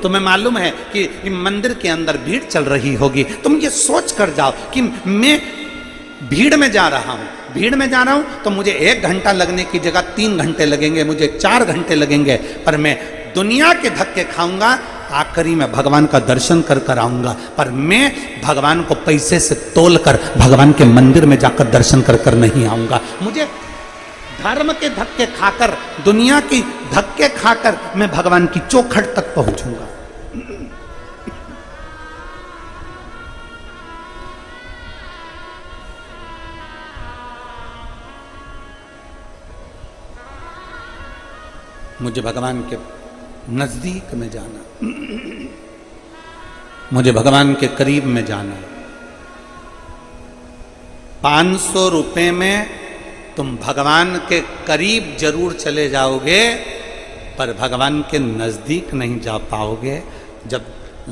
तुम्हें मालूम है कि मंदिर के अंदर भीड़ चल रही होगी, तुम ये सोच कर जाओ कि मैं भीड़ में जा रहा हूं, भीड़ में जा रहा हूं तो मुझे 1 घंटा लगने की जगह 3 घंटे लगेंगे, मुझे 4 घंटे लगेंगे, पर मैं दुनिया के धक्के खाऊंगा, आखिरी में भगवान का दर्शन कर कर आऊंगा। पर मैं भगवान को पैसे से तोल कर भगवान के मंदिर में जाकर दर्शन कर कर नहीं आऊंगा। मुझे धर्म के धक्के खाकर, दुनिया की धक्के खाकर मैं भगवान की चौखट तक पहुंचूंगा। मुझे भगवान के नजदीक में जाना, मुझे भगवान के करीब में जाना। 500 रुपए में तुम भगवान के करीब जरूर चले जाओगे, पर भगवान के नजदीक नहीं जा पाओगे। जब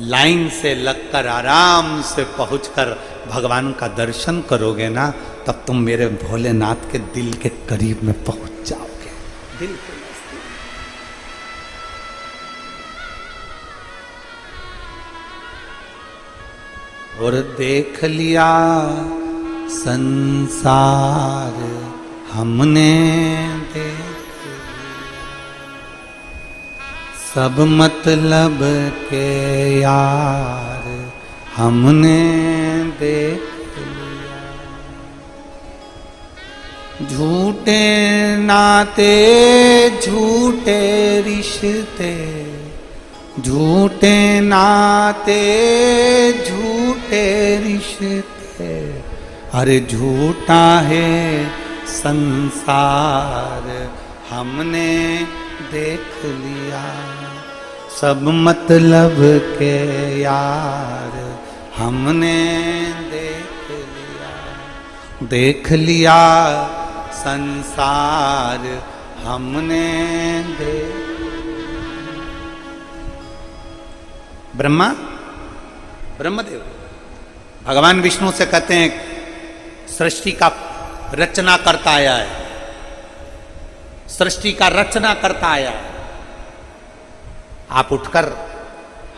लाइन से लगकर आराम से पहुंचकर भगवान का दर्शन करोगे ना, तब तुम मेरे भोलेनाथ के दिल के करीब में पहुंच जाओगे, दिल के। और देख लिया संसार हमने, देख सब मतलब के यार हमने देख लिया। झूठे नाते झूठे रिश्ते, झूठे नाते झूठे रिश्ते, अरे झूठा है संसार हमने देख लिया। सब मतलब के यार हमने देख लिया, देख लिया संसार हमने देख। ब्रह्मा, ब्रह्मदेव भगवान विष्णु से कहते हैं सृष्टि का रचना करता आया है, सृष्टि का रचना करता आया है, आप उठकर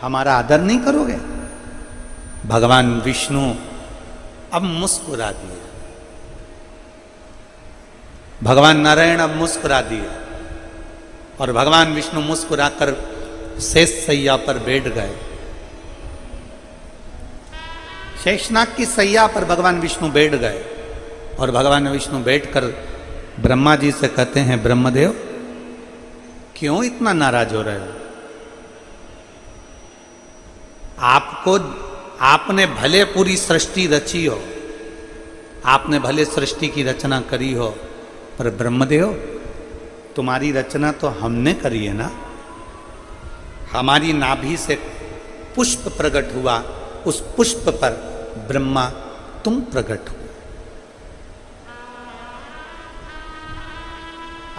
हमारा आदर नहीं करोगे? भगवान विष्णु अब मुस्कुरा दिए, भगवान नारायण अब मुस्कुरा दिए, और भगवान विष्णु मुस्कुराकर शेष सैया पर बैठ गए। शेषनाग की सैया पर भगवान विष्णु बैठ गए, और भगवान विष्णु बैठकर ब्रह्मा जी से कहते हैं, ब्रह्मदेव क्यों इतना नाराज हो रहे हो? आपको, आपने भले पूरी सृष्टि रची हो, आपने भले सृष्टि की रचना करी हो, पर ब्रह्मदेव तुम्हारी रचना तो हमने करी है ना। हमारी नाभि से पुष्प प्रकट हुआ, उस पुष्प पर ब्रह्मा तुम प्रकट हुए।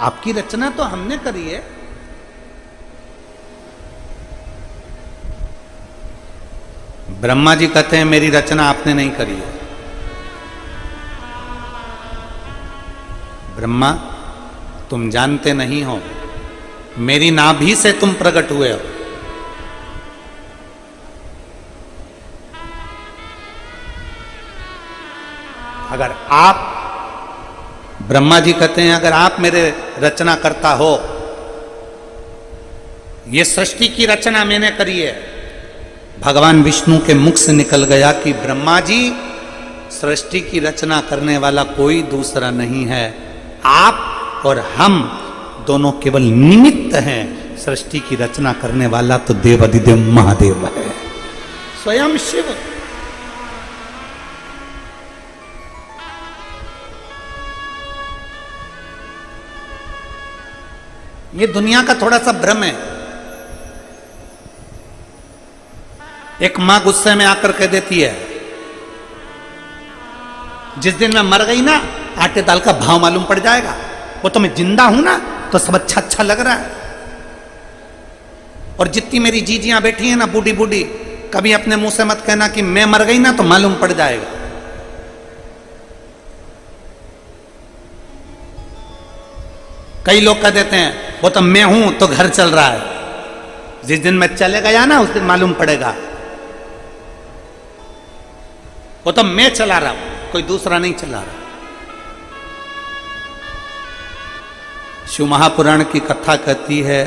आपकी रचना तो हमने करी है। ब्रह्मा जी कहते हैं मेरी रचना आपने नहीं करी है। ब्रह्मा तुम जानते नहीं हो, मेरी नाभि से तुम प्रकट हुए हो। अगर आप, ब्रह्मा जी कहते हैं अगर आप मेरे रचना करता हो, ये सृष्टि की रचना मैंने करी है। भगवान विष्णु के मुख से निकल गया कि ब्रह्मा जी सृष्टि की रचना करने वाला कोई दूसरा नहीं है, आप और हम दोनों केवल निमित्त हैं। सृष्टि की रचना करने वाला तो देवाधिदेव महादेव है, स्वयं शिव। ये दुनिया का थोड़ा सा भ्रम है। एक मां गुस्से में आकर कह देती है, जिस दिन मैं मर गई ना, आटे दाल का भाव मालूम पड़ जाएगा। वो तो मैं जिंदा हूं ना, तो सब अच्छा अच्छा लग रहा है। और जितनी मेरी जीजियां बैठी हैं ना, बूढ़ी बूढ़ी, कभी अपने मुंह से मत कहना कि मैं मर गई ना तो मालूम पड़ जाएगा। कई लोग कह देते हैं वो तो मैं हूं तो घर चल रहा है। जिस दिन मैं चले गया ना उस दिन मालूम पड़ेगा। वो तो मैं चला रहा हूं, कोई दूसरा नहीं चला रहा। शिव महापुराण की कथा कहती है,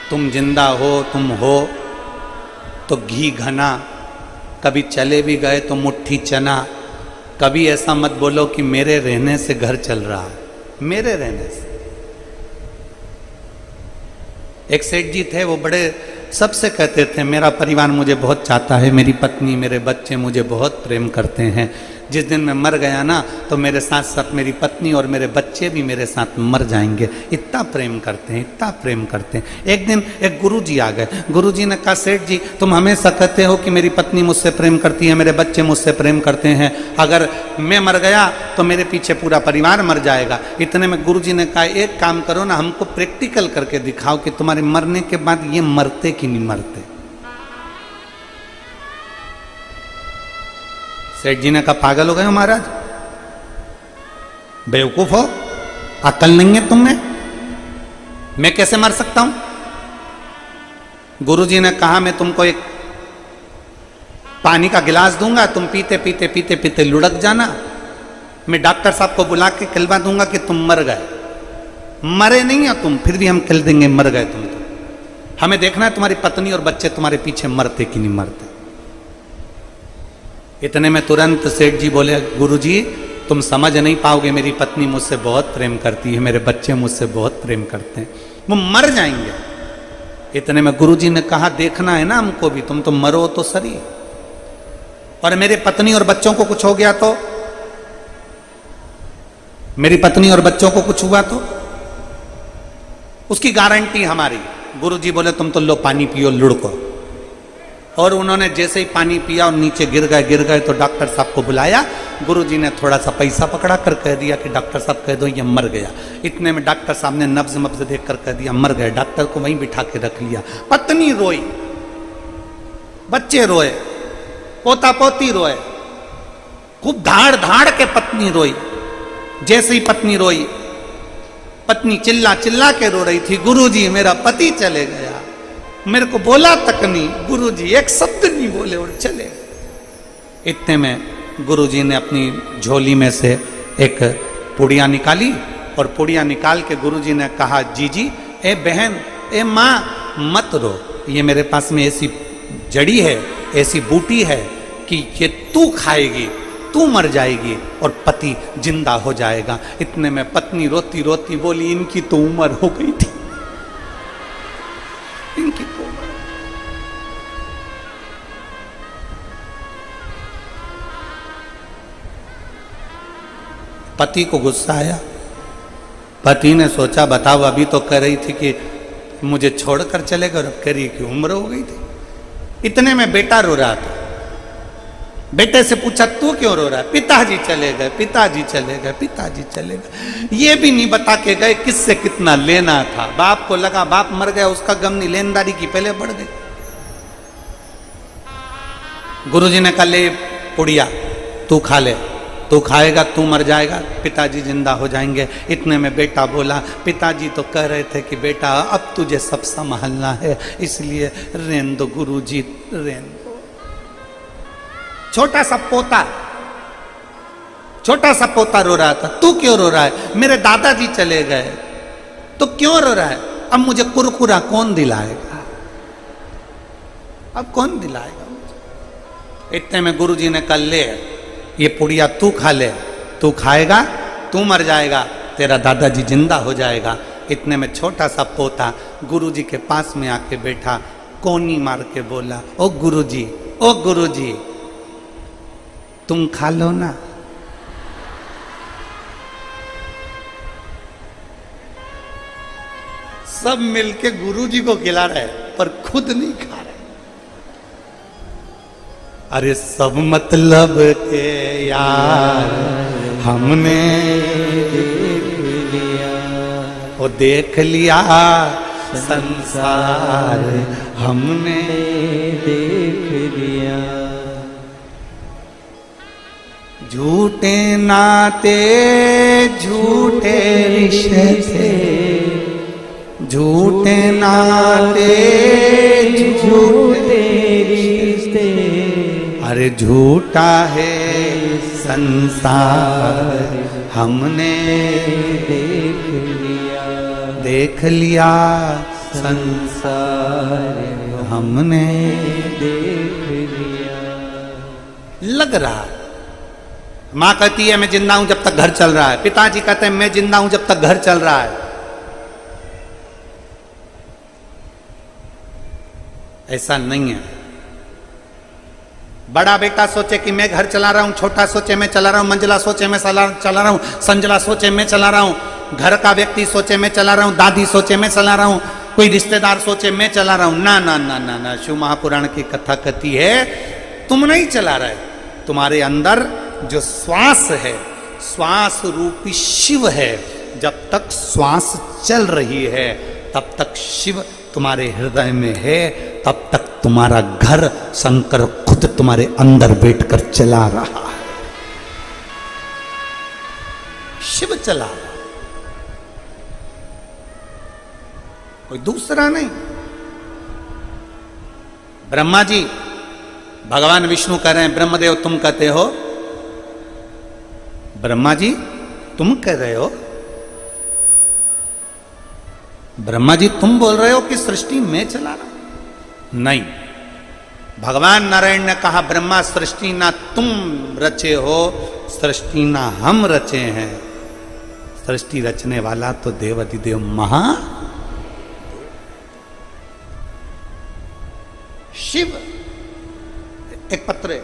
तुम जिंदा हो, तुम हो तो घी घना, कभी चले भी गए तो मुट्ठी चना। कभी ऐसा मत बोलो कि मेरे रहने से घर चल रहा है, मेरे रहने से। एक सेठ जी थे, वो बड़े सबसे कहते थे मेरा परिवार मुझे बहुत चाहता है, मेरी पत्नी मेरे बच्चे मुझे बहुत प्रेम करते हैं। जिस दिन मैं मर गया ना तो मेरे साथ साथ मेरी पत्नी और मेरे बच्चे भी मेरे साथ मर जाएंगे, इतना प्रेम करते हैं, इतना प्रेम करते हैं। एक दिन एक गुरुजी आ गए, गुरुजी ने कहा सेठ जी तुम हमेशा कहते हो कि मेरी पत्नी मुझसे प्रेम करती है, मेरे बच्चे मुझसे प्रेम करते हैं, अगर मैं मर गया तो मेरे पीछे पूरा परिवार मर जाएगा। इतने में गुरुजी ने कहा एक काम करो ना, हमको प्रैक्टिकल करके दिखाओ कि तुम्हारे मरने के बाद ये मरते कि नहीं मरते। सेठ जी ने कहा पागल हो गए हो महाराज, बेवकूफ हो, अकल नहीं है तुम में, मैं कैसे मर सकता हूं। गुरुजी ने कहा मैं तुमको एक पानी का गिलास दूंगा, तुम पीते पीते पीते पीते लुढ़क जाना, मैं डॉक्टर साहब को बुला के कहलवा दूंगा कि तुम मर गए। मरे नहीं हो तुम, फिर भी हम कह देंगे मर गए तुम। तो हमें देखना है तुम्हारी पत्नी और बच्चे तुम्हारे पीछे मरते कि नहीं मरते। इतने में तुरंत सेठ जी बोले गुरुजी तुम समझ नहीं पाओगे, मेरी पत्नी मुझसे बहुत प्रेम करती है, मेरे बच्चे मुझसे बहुत प्रेम करते हैं, वो मर जाएंगे। इतने में गुरुजी ने कहा देखना है ना हमको भी, तुम तो मरो तो सही, और मेरे पत्नी और बच्चों को कुछ हो गया तो, मेरी पत्नी और बच्चों को कुछ हुआ तो उसकी गारंटी हमारी। गुरुजी बोले तुम तो लो पानी पियो लुढ़को। और उन्होंने जैसे ही पानी पिया और नीचे गिर गए तो डॉक्टर साहब को बुलाया। गुरुजी ने थोड़ा सा पैसा पकड़ा कर कह दिया कि डॉक्टर साहब कह दो ये मर गया। इतने में डॉक्टर साहब ने नब्ज मब्ज देख कर कह दिया मर गए। डॉक्टर को वहीं बिठा के रख लिया। पत्नी रोई, बच्चे रोए, पोता पोती रोए, खूब धाड़ धाड़ के पत्नी रोई। जैसे ही पत्नी रोई, पत्नी चिल्ला चिल्ला के रो रही थी, गुरुजी मेरा पति चले गया, मेरे को बोला तक नहीं, गुरुजी एक शब्द नहीं बोले और चले। इतने में गुरुजी ने अपनी झोली में से एक पुड़िया निकाली और पुड़िया निकाल के गुरुजी ने कहा जीजी ए बहन ए माँ मत रो, ये मेरे पास में ऐसी जड़ी है, ऐसी बूटी है कि ये तू खाएगी, तू मर जाएगी और पति जिंदा हो जाएगा। इतने में पत्नी रोती रोती बोली इनकी तो उम्र हो गई थी, इनकी तो उम्र। पति को गुस्सा आया। पति ने सोचा बताओ अभी तो कह रही थी कि मुझे छोड़कर चले गए, अब कह रही कि उम्र हो गई थी। इतने में बेटा रो रहा था। बेटे से पूछा तू क्यों रो रहा है? पिताजी चले गए, पिताजी चले गए, पिताजी चले गए। ये भी नहीं बता के गए किससे कितना लेना था। बाप को लगा बाप मर गया, उसका गम नहीं, लेनदारी की पहले बढ़ गई। गुरुजी ने कहा ले पुड़िया तू खा ले, तू खाएगा तू मर जाएगा, पिताजी जिंदा हो जाएंगे। इतने में बेटा बोला पिताजी तो कह रहे थे कि बेटा अब तुझे सब संभालना है, इसलिए रेन दो गुरुजी रेन दो। छोटा सा पोता रो रहा था, तू क्यों रो रहा है? मेरे दादाजी चले गए। तो क्यों रो रहा है? अब मुझे कुरकुरा कौन दिलाएगा, अब कौन दिलाएगा मुझे? इतने में गुरुजी ने कहा ले ये पुड़िया तू खा ले, तू खाएगा तू मर जाएगा, तेरा दादाजी जिंदा हो जाएगा। इतने में छोटा सा पोता गुरुजी के पास में आके बैठा, कोनी मार के बोला ओ गुरुजी तुम खा लो ना। सब मिलके गुरुजी को खिला रहे पर खुद नहीं खा रहे। अरे सब मतलब के यार हमने देख लिया संसार हमने देख लिया। झूठे नाते झूठे रिश्ते झूठे नाते झूठे रिश्ते, अरे झूठा है संसार हमने देख लिया संसार हमने देख लिया। लग रहा, माँ कहती है मैं जिंदा हूं जब तक घर चल रहा है, पिताजी कहते हैं मैं जिंदा हूं जब तक घर चल रहा है। ऐसा नहीं है। बड़ा बेटा सोचे कि मैं घर चला रहा हूं, छोटा सोचे मैं चला रहा हूं, मंजिला सोचे मैं चला रहा हूं, संजला सोचे मैं चला रहा हूं, घर का व्यक्ति सोचे मैं चला रहा हूं, दादी सोचे मैं चला रहा हूं, कोई रिश्तेदार सोचे मैं चला रहा हूं। ना ना ना ना ना, शिव महापुराण की कथा कहती है तुम नहीं चला रहे, तुम्हारे अंदर जो श्वास है, श्वास रूपी शिव है, जब तक श्वास चल रही है तब तक शिव तुम्हारे हृदय में है, तब तक तुम्हारा घर शंकर खुद तुम्हारे अंदर बैठकर चला रहा है। शिव चला रहा, कोई दूसरा नहीं। ब्रह्मा जी, भगवान विष्णु कह रहे हैं ब्रह्मदेव तुम कहते हो, ब्रह्मा जी तुम कह रहे हो, ब्रह्मा जी तुम बोल रहे हो कि सृष्टि में चला रहा हूं? नहीं, भगवान नारायण ने कहा ब्रह्मा सृष्टि ना तुम रचे हो, सृष्टि ना हम रचे हैं, सृष्टि रचने वाला तो देवाधिदेव महा शिव। एक पत्र,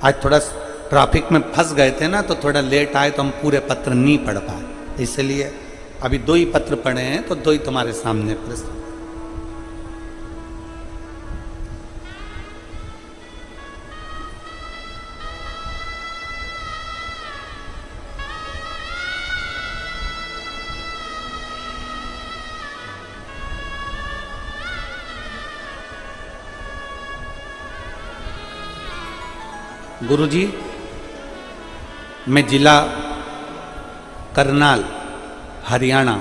आज थोड़ा ट्रैफिक में फंस गए थे ना, तो थोड़ा लेट आए तो हम पूरे पत्र नहीं पढ़ पाए, इसलिए अभी 2 ही पत्र पढ़े हैं, तो 2 ही तुम्हारे सामने प्रस्तुत। गुरुजी, मैं जिला करनाल हरियाणा,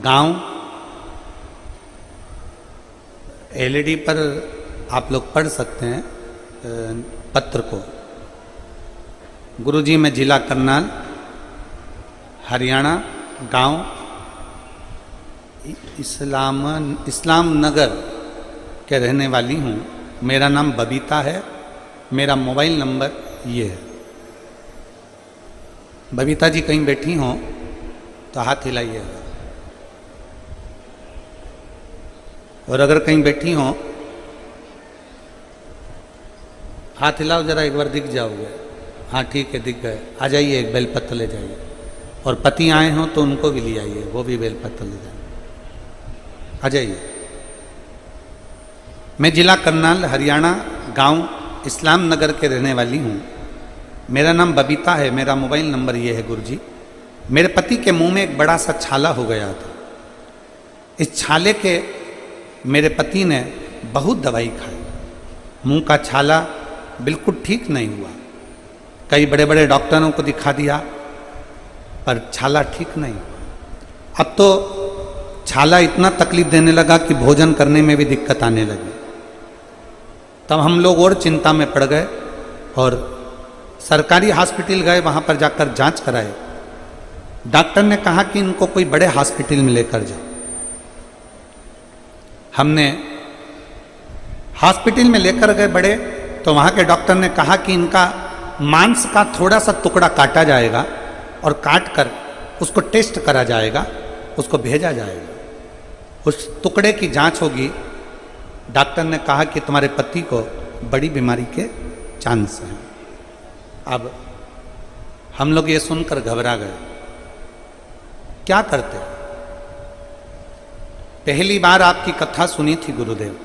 गांव एलईडी पर आप लोग पढ़ सकते हैं पत्र को। गुरुजी, मैं जिला करनाल हरियाणा, गांव इस्लाम नगर के रहने वाली हूँ। मेरा नाम बबीता है, मेरा मोबाइल नंबर ये है। बबीता जी कहीं बैठी हों तो हाथ हिलाइएगा, और अगर कहीं बैठी हों हाथ हिलाओ जरा, एक बार दिख जाओगे। हाँ ठीक है, दिख गए। आ जाइए, एक बेलपत्र ले जाइए, और पति आए हों तो उनको भी ले आइए, वो भी बेलपत्र ले जाइए। आ जाइए। मैं जिला करनाल हरियाणा, गांव इस्लाम नगर के रहने वाली हूँ। मेरा नाम बबीता है, मेरा मोबाइल नंबर ये है। गुरुजी, मेरे पति के मुंह में एक बड़ा सा छाला हो गया था। इस छाले के मेरे पति ने बहुत दवाई खाई, मुंह का छाला बिल्कुल ठीक नहीं हुआ। कई बड़े बड़े डॉक्टरों को दिखा दिया, पर छाला ठीक नहीं हुआ। अब तो छाला इतना तकलीफ देने लगा कि भोजन करने में भी दिक्कत आने लगी। तब हम लोग और चिंता में पड़ गए और सरकारी हॉस्पिटल गए, वहाँ पर जाकर जांच कराए। डॉक्टर ने कहा कि इनको कोई बड़े हॉस्पिटल में लेकर जाओ। हमने हॉस्पिटल में लेकर गए बड़े, तो वहाँ के डॉक्टर ने कहा कि इनका मांस का थोड़ा सा टुकड़ा काटा जाएगा और काट कर उसको टेस्ट करा जाएगा, उसको भेजा जाएगा। उस टुकड़े की जांच होगी। डॉक्टर ने कहा कि तुम्हारे पति को बड़ी बीमारी के चांस हैं। अब हम लोग ये सुनकर घबरा गए, क्या करते। पहली बार आपकी कथा सुनी थी गुरुदेव,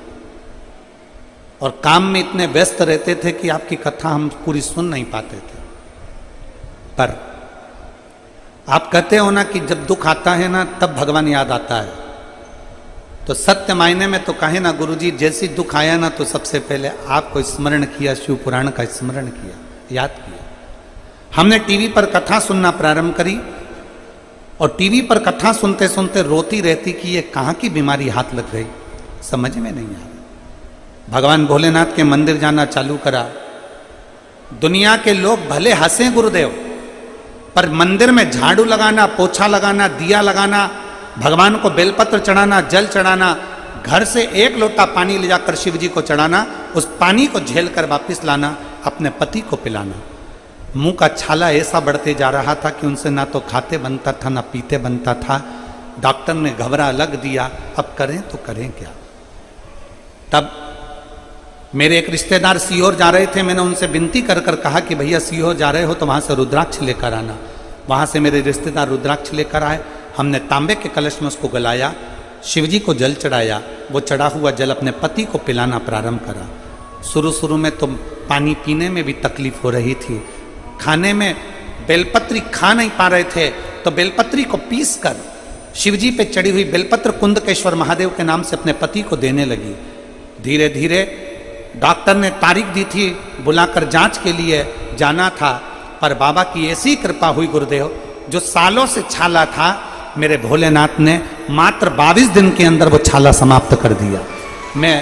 और काम में इतने व्यस्त रहते थे कि आपकी कथा हम पूरी सुन नहीं पाते थे। पर आप कहते हो ना कि जब दुख आता है ना तब भगवान याद आता है, तो सत्य मायने में तो कहे ना गुरुजी, जैसी दुख आया ना तो सबसे पहले आपको स्मरण किया, शिव पुराण का स्मरण किया, याद किया। हमने टीवी पर कथा सुनना प्रारंभ करी, और टीवी पर कथा सुनते सुनते रोती रहती कि ये कहाँ की बीमारी हाथ लग गई, समझ में नहीं आ रहा। भगवान भोलेनाथ के मंदिर जाना चालू करा। दुनिया के लोग भले हंसे गुरुदेव, पर मंदिर में झाड़ू लगाना, पोछा लगाना, दिया लगाना, भगवान को बेलपत्र चढ़ाना, जल चढ़ाना, घर से एक लोटा पानी ले जाकर शिव जी को चढ़ाना, उस पानी को झेल कर वापिस लाना, अपने पति को पिलाना। मुंह का छाला ऐसा बढ़ते जा रहा था कि उनसे ना तो खाते बनता था ना पीते बनता था। डॉक्टर ने घबरा लग दिया, अब करें तो करें क्या। तब मेरे एक रिश्तेदार सीहोर जा रहे थे। मैंने उनसे विनती कर कर कहा कि भैया सीहोर जा रहे हो तो वहाँ से रुद्राक्ष लेकर आना। वहाँ से मेरे रिश्तेदार रुद्राक्ष लेकर आए। हमने तांबे के कलश में उसको गलाया, शिवजी को जल चढ़ाया। वो चढ़ा हुआ जल अपने पति को पिलाना प्रारंभ करा। शुरू में तो पानी पीने में भी तकलीफ हो रही थी, खाने में बेलपत्री खा नहीं पा रहे थे, तो बेलपत्री को पीस कर शिवजी पे चढ़ी हुई बेलपत्र कुंदकेश्वर महादेव के नाम से अपने पति को देने लगी। धीरे धीरे डॉक्टर ने तारीख दी थी, बुलाकर जांच के लिए जाना था, पर बाबा की ऐसी कृपा हुई गुरुदेव, जो सालों से छाला था, मेरे भोलेनाथ ने मात्र 22 दिन के अंदर वो छाला समाप्त कर दिया। मैं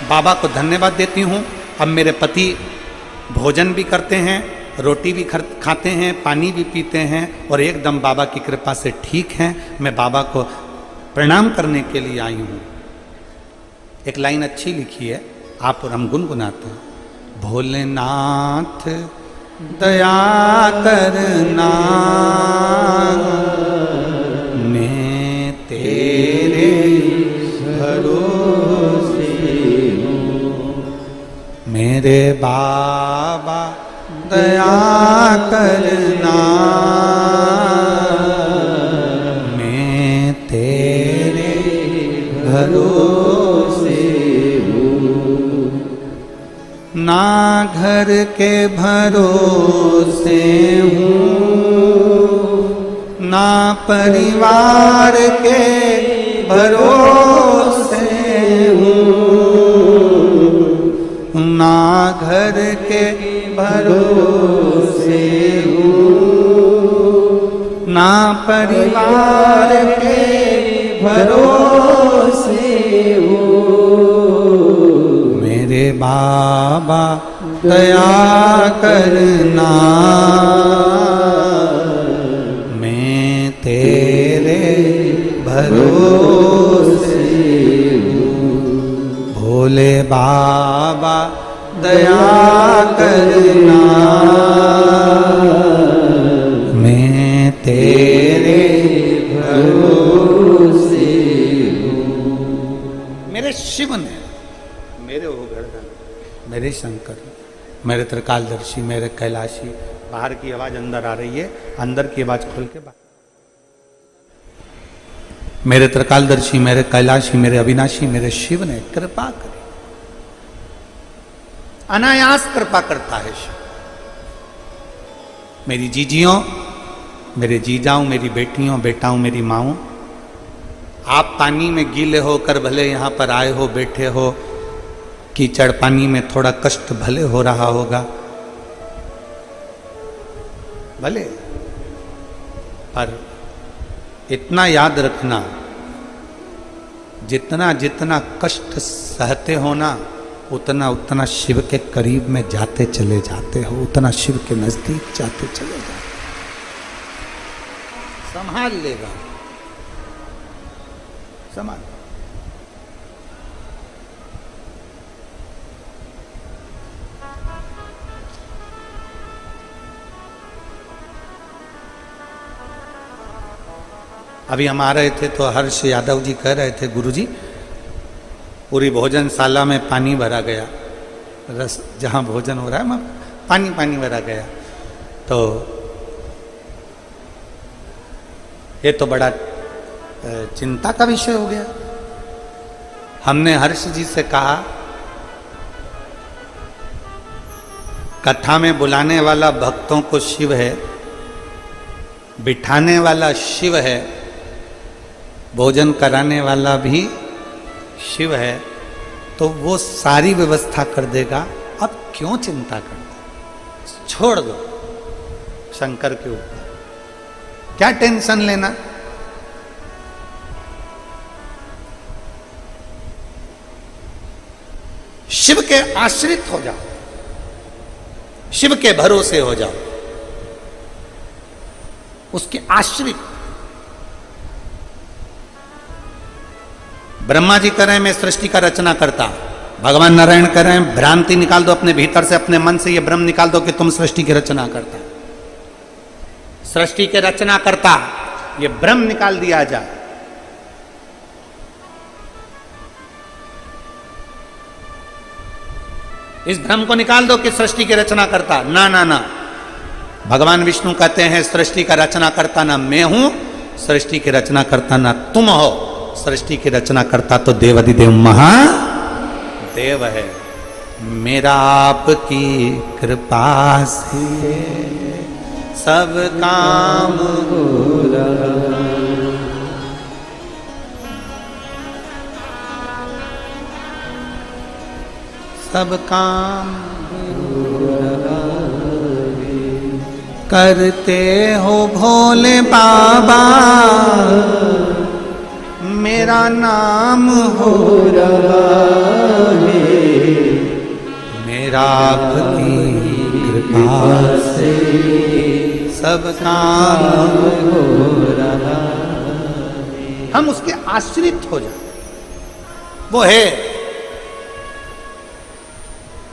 बाबा को धन्यवाद देती हूँ। अब मेरे पति भोजन भी करते हैं, रोटी भी खाते हैं, पानी भी पीते हैं और एकदम बाबा की कृपा से ठीक हैं। मैं बाबा को प्रणाम करने के लिए आई हूँ। एक लाइन अच्छी लिखी है, आप और हम गुनगुनाते हैं। भोलेनाथ दया करना, मैं तेरे भरोसे हूँ। मेरे बाबा दया करना, मैं तेरे भरोसे हूँ। ना घर के भरोसे हूँ, ना परिवार के भरोसे हूँ, ना घर के भरोसे हूँ, ना परिवार के भरोसे हूँ। मेरे बाबा दया करना, मैं तेरे भरोसे हूँ। भोले बाबा दया करना, मैं तेरे भरोसे हूँ। मेरे शिव ने, मेरे ओगड़गन, मेरे शंकर, मेरे त्रिकालदर्शी, मेरे कैलाशी। बाहर की आवाज अंदर आ रही है, अंदर की आवाज खोल के बाहर। मेरे त्रिकालदर्शी, मेरे कैलाशी, मेरे अविनाशी, मेरे शिव ने कृपा करी। अनायास कृपा करता है शिव। मेरी जीजियों, मेरे जीजाओं, मेरी बेटियों, बेटाओं, मेरी माओं, आप पानी में गीले होकर भले यहाँ पर आए हो, बैठे हो, कीचड़ पानी में थोड़ा कष्ट भले हो रहा होगा, भले, पर इतना याद रखना, जितना जितना कष्ट सहते हो ना, उतना उतना शिव के करीब में जाते चले जाते हो, उतना शिव के नजदीक जाते चले जाते। संभाल लेगा, संभाल। अभी हम आ रहे थे तो हर्ष यादव जी कह रहे थे, गुरुजी पूरी भोजनशाला में पानी भरा गया, रस जहाँ भोजन हो रहा है वहाँ पानी पानी भरा गया। तो ये तो बड़ा चिंता का विषय हो गया। हमने हर्ष जी से कहा, कथा में बुलाने वाला भक्तों को शिव है, बिठाने वाला शिव है, भोजन कराने वाला भी शिव है, तो वो सारी व्यवस्था कर देगा। अब क्यों चिंता करना, छोड़ दो शंकर के ऊपर, क्या टेंशन लेना। शिव के आश्रित हो जाओ, शिव के भरोसे हो जाओ, उसके आश्रित। ब्रह्मा जी कह रहे हैं मैं सृष्टि का रचना करता, भगवान नारायण कह रहे हैं भ्रांति निकाल दो अपने भीतर से, अपने मन से ये भ्रम निकाल दो कि तुम सृष्टि की रचना करता। सृष्टि के रचना करता ये भ्रम निकाल दिया जाए। इस भ्रम को निकाल दो कि सृष्टि की रचना करता। ना ना ना, भगवान विष्णु कहते हैं सृष्टि का रचना करता ना मैं हूं, सृष्टि की रचना करता ना तुम हो, सृष्टि की रचना करता तो देवाधिदेव महादेव है। मेरा आपकी कृपा से सब काम हो रहा, सब काम करते हो भोले बाबा, मेरा नाम हो रहा है, मेरा आपकी कृपा से सब काम हो रहा है। हम उसके आश्रित हो जाए, वो है।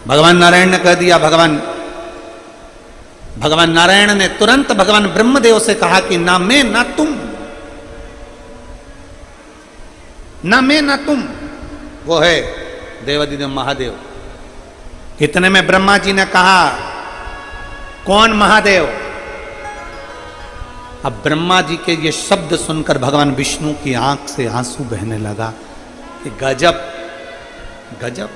भगवान नारायण ने कह दिया, भगवान नारायण ने तुरंत भगवान ब्रह्मदेव से कहा कि ना मैं ना तुम, ना मैं ना तुम, वो है देवाधिदेव महादेव। इतने में ब्रह्मा जी ने कहा कौन महादेव? अब ब्रह्मा जी के ये शब्द सुनकर भगवान विष्णु की आंख से आंसू बहने लगा कि गजब गजब।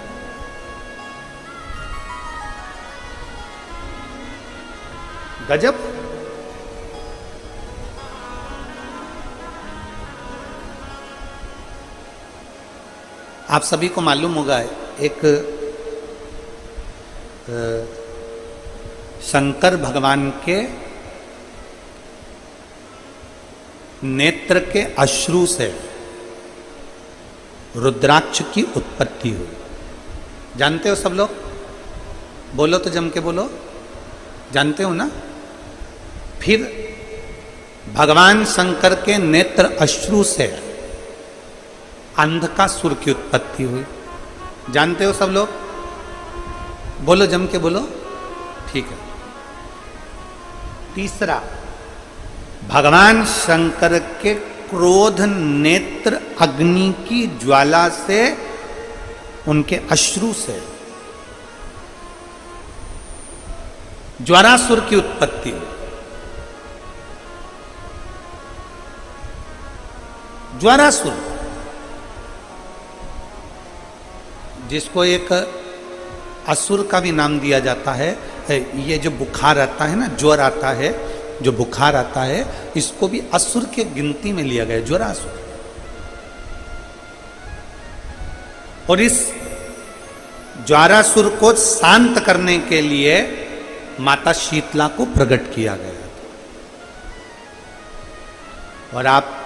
गजब। आप सभी को मालूम होगा एक शंकर भगवान के नेत्र के अश्रु से रुद्राक्ष की उत्पत्ति हुई। जानते हो सब लोग? बोलो तो जम के बोलो, जानते हो ना? फिर भगवान शंकर के नेत्र अश्रु से अंधकासुर की उत्पत्ति हुई। जानते हो सब लोग? बोलो जम के बोलो, ठीक है। तीसरा, भगवान शंकर के क्रोध नेत्र अग्नि की ज्वाला से, उनके अश्रु से ज्वारासुर की उत्पत्ति हुई। ज्वारासुर जिसको एक असुर का भी नाम दिया जाता है। ये जो बुखार आता है ना, ज्वर आता है, जो बुखार आता है, इसको भी असुर के गिनती में लिया गया, ज्वरासुर। और इस ज्वारासुर को शांत करने के लिए माता शीतला को प्रकट किया गया। और आप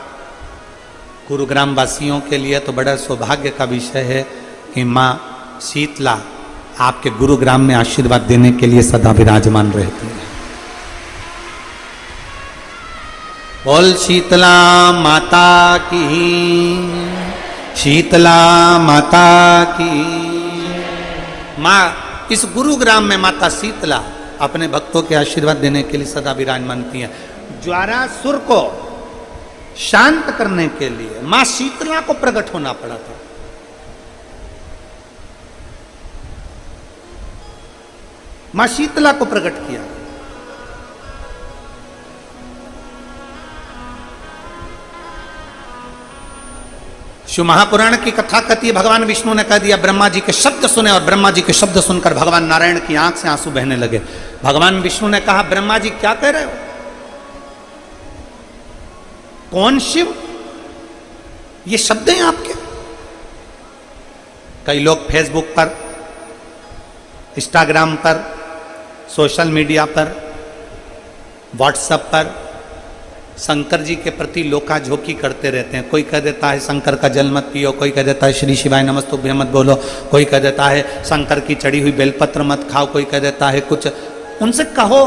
गुरुग्राम वासियों के लिए तो बड़ा सौभाग्य का विषय है कि माँ शीतला आपके गुरुग्राम में आशीर्वाद देने के लिए सदा विराजमान रहती है। बोल शीतला माता की, शीतला माता की। माँ इस गुरुग्राम में माता शीतला अपने भक्तों के आशीर्वाद देने के लिए सदा विराजमानती है। ज्वारासुर को शांत करने के लिए मां शीतला को प्रकट होना पड़ा था। मां शीतला को प्रकट किया। शिव महापुराण की कथा कहती है, भगवान विष्णु ने कह दिया ब्रह्मा जी के शब्द सुने, और ब्रह्मा जी के शब्द सुनकर भगवान नारायण की आंख से आंसू बहने लगे। भगवान विष्णु ने कहा ब्रह्मा जी क्या कह रहे हो? कौन शिव? ये शब्द हैं आपके? कई लोग फेसबुक पर, इंस्टाग्राम पर, सोशल मीडिया पर, व्हाट्सएप पर शंकर जी के प्रति लोका झोंकी करते रहते हैं। कोई कह देता है शंकर का जल मत पियो, कोई कह देता है श्री शिवाय नमस्तुभ्यं मत बोलो, कोई कह देता है शंकर की चढ़ी हुई बेलपत्र मत खाओ, कोई कह देता है कुछ। उनसे कहो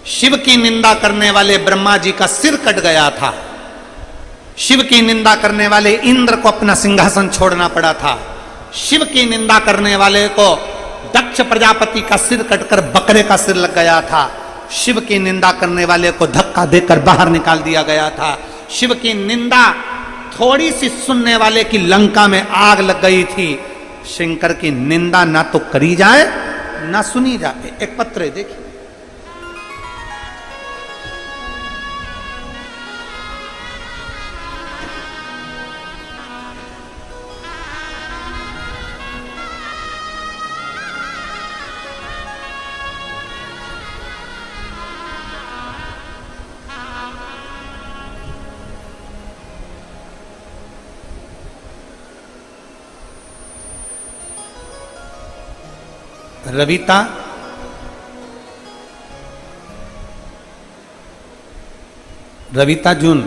शिव की निंदा करने वाले ब्रह्मा जी का सिर कट गया था, शिव की निंदा करने वाले इंद्र को अपना सिंहासन छोड़ना पड़ा था, शिव की निंदा करने वाले को दक्ष प्रजापति का सिर कटकर बकरे का सिर लग गया था, शिव की निंदा करने वाले को धक्का देकर बाहर निकाल दिया गया था, शिव की निंदा थोड़ी सी सुनने वाले की लंका में आग लग गई थी। शंकर की निंदा ना तो करी जाए ना सुनी जाए। एक पत्र है देखिए, रविता जून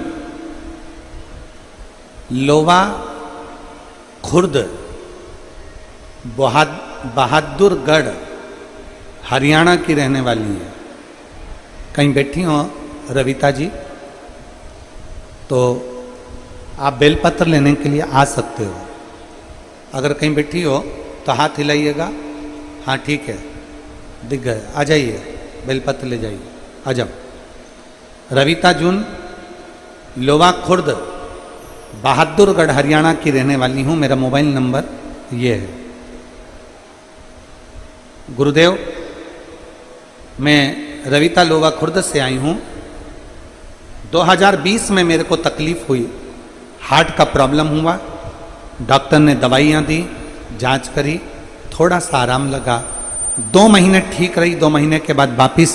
लोवा खुर्द बहादुरगढ़ हरियाणा की रहने वाली है। कहीं बैठी हो रविता जी तो आप बेलपत्र लेने के लिए आ सकते हो। अगर कहीं बैठी हो तो हाथ हिलाइएगा। हाँ ठीक है, दिख गए, आ जाइए, बेलपत्र ले जाइए, आ जाओ। रविता जून लोवा खुर्द बहादुरगढ़ हरियाणा की रहने वाली हूँ। मेरा मोबाइल नंबर ये है। गुरुदेव, मैं रविता लोवा खुर्द से आई हूँ। 2020 में मेरे को तकलीफ हुई, हार्ट का प्रॉब्लम हुआ, डॉक्टर ने दवाइयाँ दी, जांच करी, थोड़ा सा आराम लगा, 2 महीने ठीक रही। 2 महीने के बाद वापिस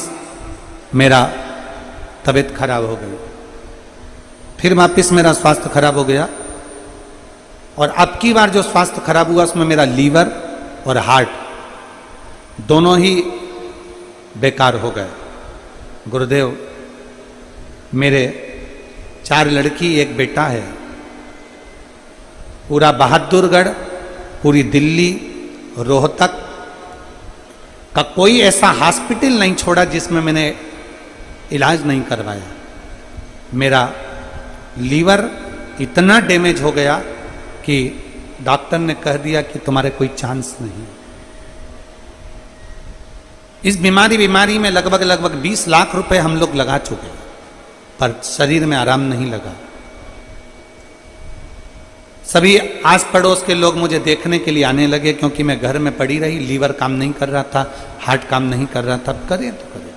मेरा तबीयत खराब हो गई, फिर वापिस मेरा स्वास्थ्य खराब हो गया। और अब की बार जो स्वास्थ्य खराब हुआ उसमें मेरा लीवर और हार्ट दोनों ही बेकार हो गए। गुरुदेव, मेरे 4 लड़की 1 बेटा है। पूरा बहादुरगढ़, पूरी दिल्ली, रोहतक का कोई ऐसा हॉस्पिटल नहीं छोड़ा जिसमें मैंने इलाज नहीं करवाया। मेरा लीवर इतना डैमेज हो गया कि डॉक्टर ने कह दिया कि तुम्हारे कोई चांस नहीं। इस बीमारी में लगभग 20 लाख रुपए हम लोग लगा चुके हैं, पर शरीर में आराम नहीं लगा। सभी आस पड़ोस के लोग मुझे देखने के लिए आने लगे, क्योंकि मैं घर में पड़ी रही, लीवर काम नहीं कर रहा था, हार्ट काम नहीं कर रहा था। करे तो करे।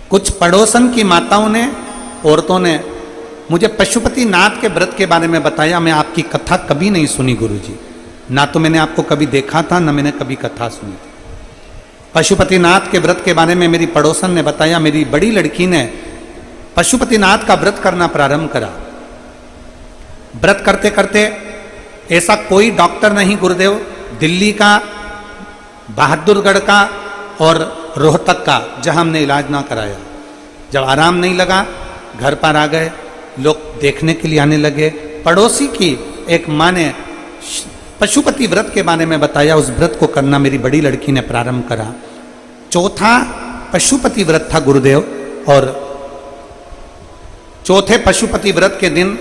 कुछ पड़ोसन की माताओं ने, औरतों ने मुझे पशुपति नाथ के व्रत के बारे में बताया। मैं आपकी कथा कभी नहीं सुनी गुरुजी, ना तो मैंने आपको कभी देखा था, ना मैंने कभी कथा सुनी थी। पशुपति नाथ के व्रत के बारे में मेरी पड़ोसन ने बताया। मेरी बड़ी लड़की ने पशुपति नाथ का व्रत करना प्रारंभ करा। व्रत करते करते ऐसा कोई डॉक्टर नहीं गुरुदेव, दिल्ली का, बहादुरगढ़ का और रोहतक का, जहां हमने इलाज ना कराया। जब आराम नहीं लगा, घर पर आ गए, लोग देखने के लिए आने लगे। पड़ोसी की एक माँ ने पशुपति व्रत के बारे में बताया। उस व्रत को करना मेरी बड़ी लड़की ने प्रारंभ करा। चौथा पशुपति व्रत था गुरुदेव, और चौथे पशुपति व्रत के दिन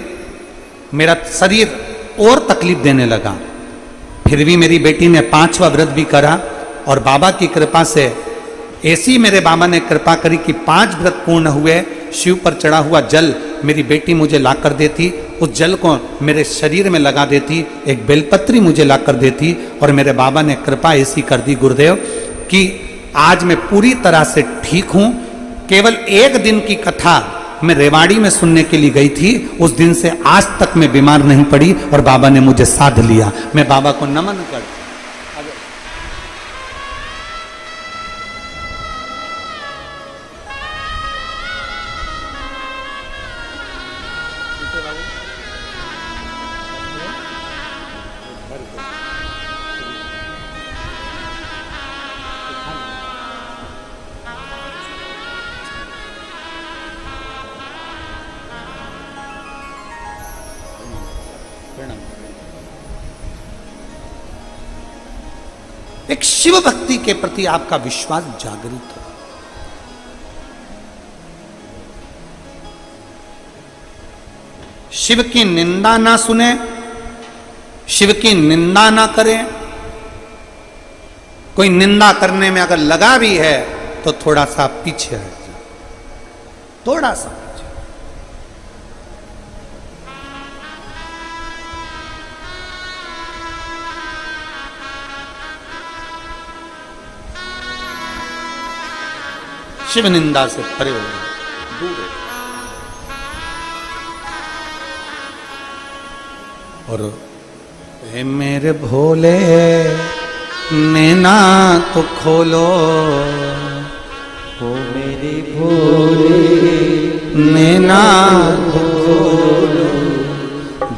मेरा शरीर और तकलीफ देने लगा। फिर भी मेरी बेटी ने 5वां व्रत भी करा, और बाबा की कृपा से ऐसी मेरे बाबा ने कृपा करी कि 5 व्रत पूर्ण हुए। शिव पर चढ़ा हुआ जल मेरी बेटी मुझे ला कर देती, उस जल को मेरे शरीर में लगा देती, एक बेलपत्री मुझे ला कर देती, और मेरे बाबा ने कृपा ऐसी कर दी गुरुदेव कि आज मैं पूरी तरह से ठीक हूँ। केवल 1 दिन की कथा मैं रेवाड़ी में सुनने के लिए गई थी, उस दिन से आज तक मैं बीमार नहीं पड़ी, और बाबा ने मुझे साध लिया। मैं बाबा को नमन कर। एक शिव भक्ति के प्रति आपका विश्वास जागृत हो। शिव की निंदा ना सुने, शिव की निंदा ना करें। कोई निंदा करने में अगर लगा भी है तो थोड़ा सा पीछे हट जाए, थोड़ा सा पीछे। शिव निंदा से परे हो, दूर है। और हे मेरे भोले नैना तो खोलो, ओ मेरे भोले नैना तो खोलो,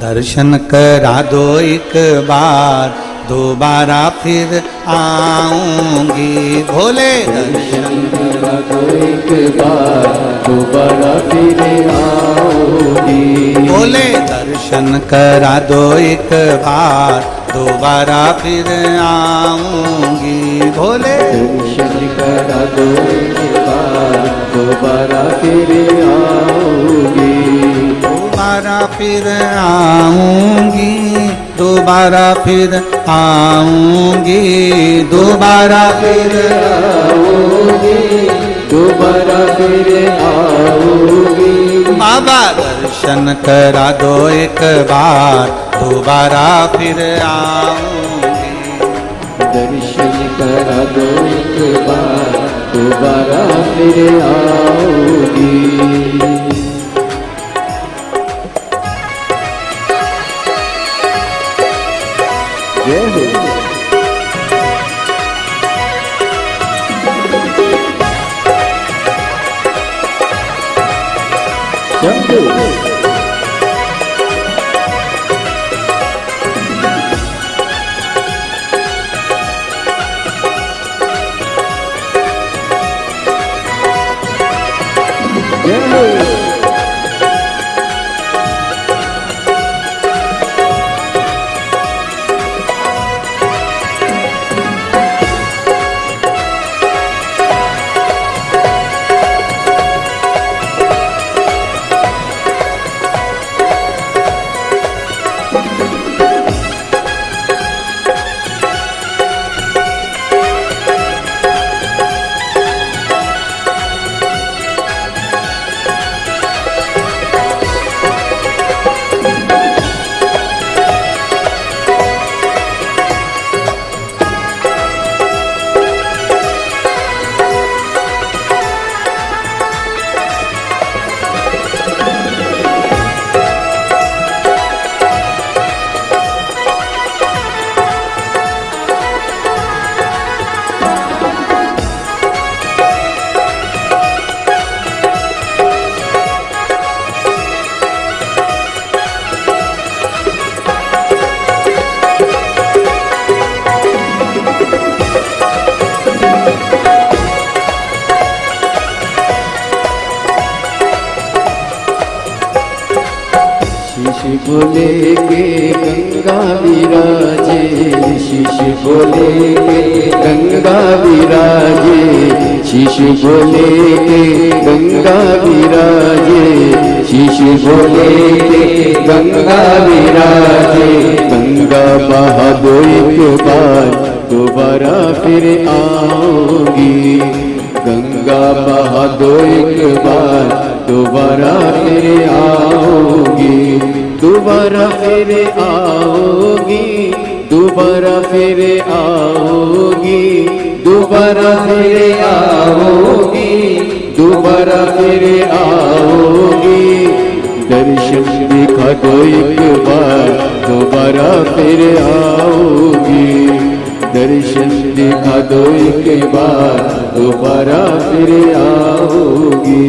दर्शन करा दो एक बार, दोबारा फिर आऊंगी। भोले दर्शन करा दो एक बार, दोबारा फिर आऊंगी। भोले दर्शन करा दो एक बार, दोबारा फिर आऊंगी। भोले दर्शन करा दो एक बार, दोबारा फिर आऊंगी। दोबारा फिर आऊंगी, दोबारा फिर आऊंगी, दोबारा फिर आऊंगी, दोबारा फिर आऊंगी। बाबा दर्शन करा दो एक बार, दोबारा फिर आऊंगी। दर्शन करा दो एक बार, दोबारा फिर आऊंगी। जय हो। शंभू जय हो। भोले के गंगा विराजे, शीश भोले के गंगा विराजे, शीश भोले के गंगा विराजे, शीश भोले के गंगा विराजे। गंगा बहा दो एक बार, दोबारा फिर आऊंगी। गंगा बहा दो एक बार, दोबारा फिर आऊंगी। दोबारा फिर आओगी, दोबारा फिर आओगी, दोबारा फिर आओगी, दोबारा फिर आओगी। दर्शन दिखा दो एक बार, दोबारा फिर आओगी। दर्शन दिखा दो एक बार, दोबारा फिर आओगी।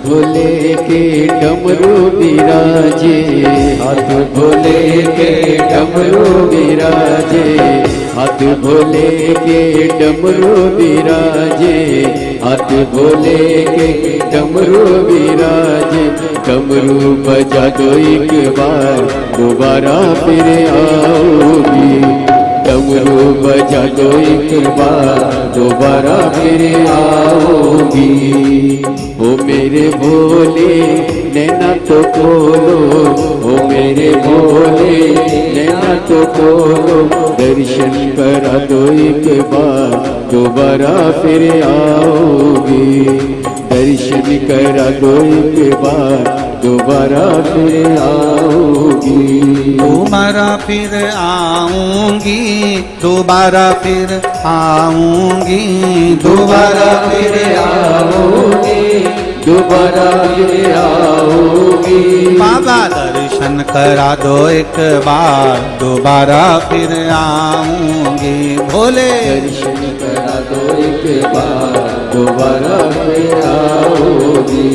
भोले के डमरू विराजे, हाथ भोले के डमरू विराजे, हाथ भोले के डमरू विराजे, हाथ भोले के डमरू विराजे। डमरू बजा दो एक बार, दोबारा फिर आओगी। डमरू बजा दो एक बार, दोबारा फिर आओगी। ओ मेरे भोले नैना तो खोलो, ओ मेरे भोले नैना तो खोलो। दर्शन करा दो एक बार, दोबारा फिर आओगी। दर्शन करा दो एक बार, दोबारा फिर आओगी। दोबारा फिर आऊंगी, दोबारा फिर आऊंगी, दोबारा फिर आओगी, दोबारा फिर आओगी। बाबा दर्शन करा दो एक बार, दोबारा फिर आऊंगी। भोले दर्शन करा दो एक बार, दोबारा फिर आओगी।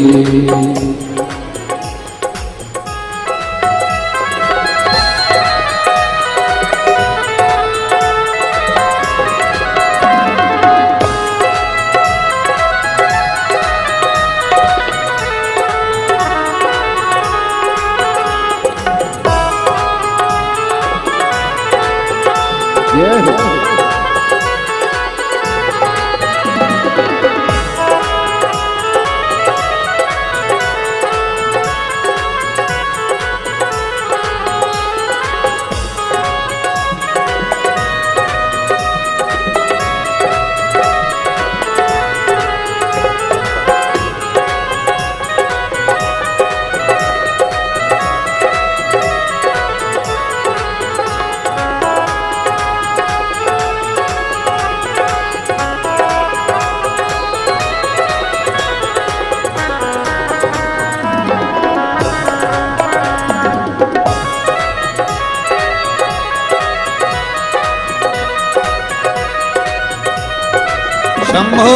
शंभो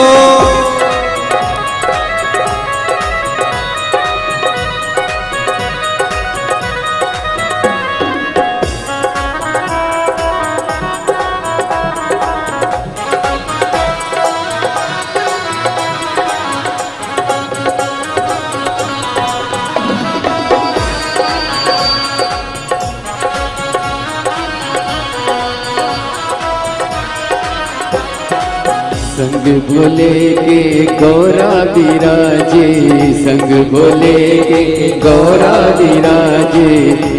संग भोले के गौरा विराजे, संग भोले के गौरा विराजे,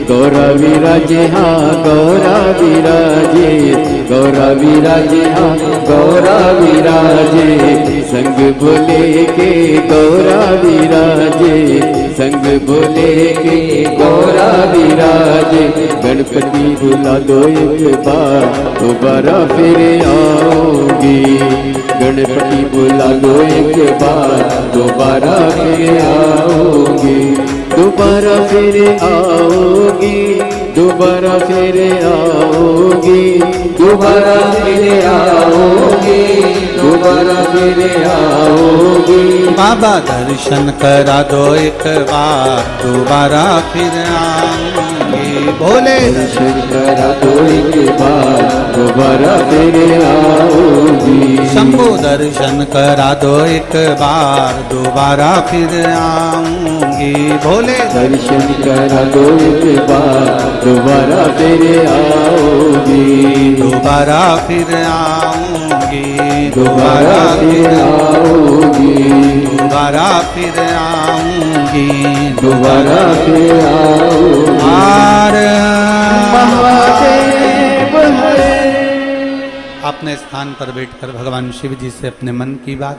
गौरा विराजे हाँ गौरा विराजे, गौरा विराजे हाँ गौरा विराजे। संग भोले के गौरा विराजे, संग भोले के गौरा विराजे। गणपति बुला दो एक बार, दोबारा फिर आओगी। गणपति बुला दो एक बार, दोबारा फिर आओगी। दोबारा फिर आओगी, दोबारा फिर आओगी, दोबारा फिर आओगी, दोबारा फिर आओगी। बाबा दर्शन करा दो एक बार, दोबारा फिर आऊंगी। भोले दर्शन करा दो एक बार, दोबारा फिर आओगी। शंभो दर्शन करा दो एक बार, दोबारा फिर आऊंगी। भोले दर्शन करा दो एक बार, दोबारा फिर आओगी। दोबारा फिर आऊंगी, दोबारा फिर आओगी, दोबारा फिर आऊंगी, दोबारा फिर आओगी। हार महादेव हरे। अपने स्थान पर बैठकर भगवान शिव जी से अपने मन की बात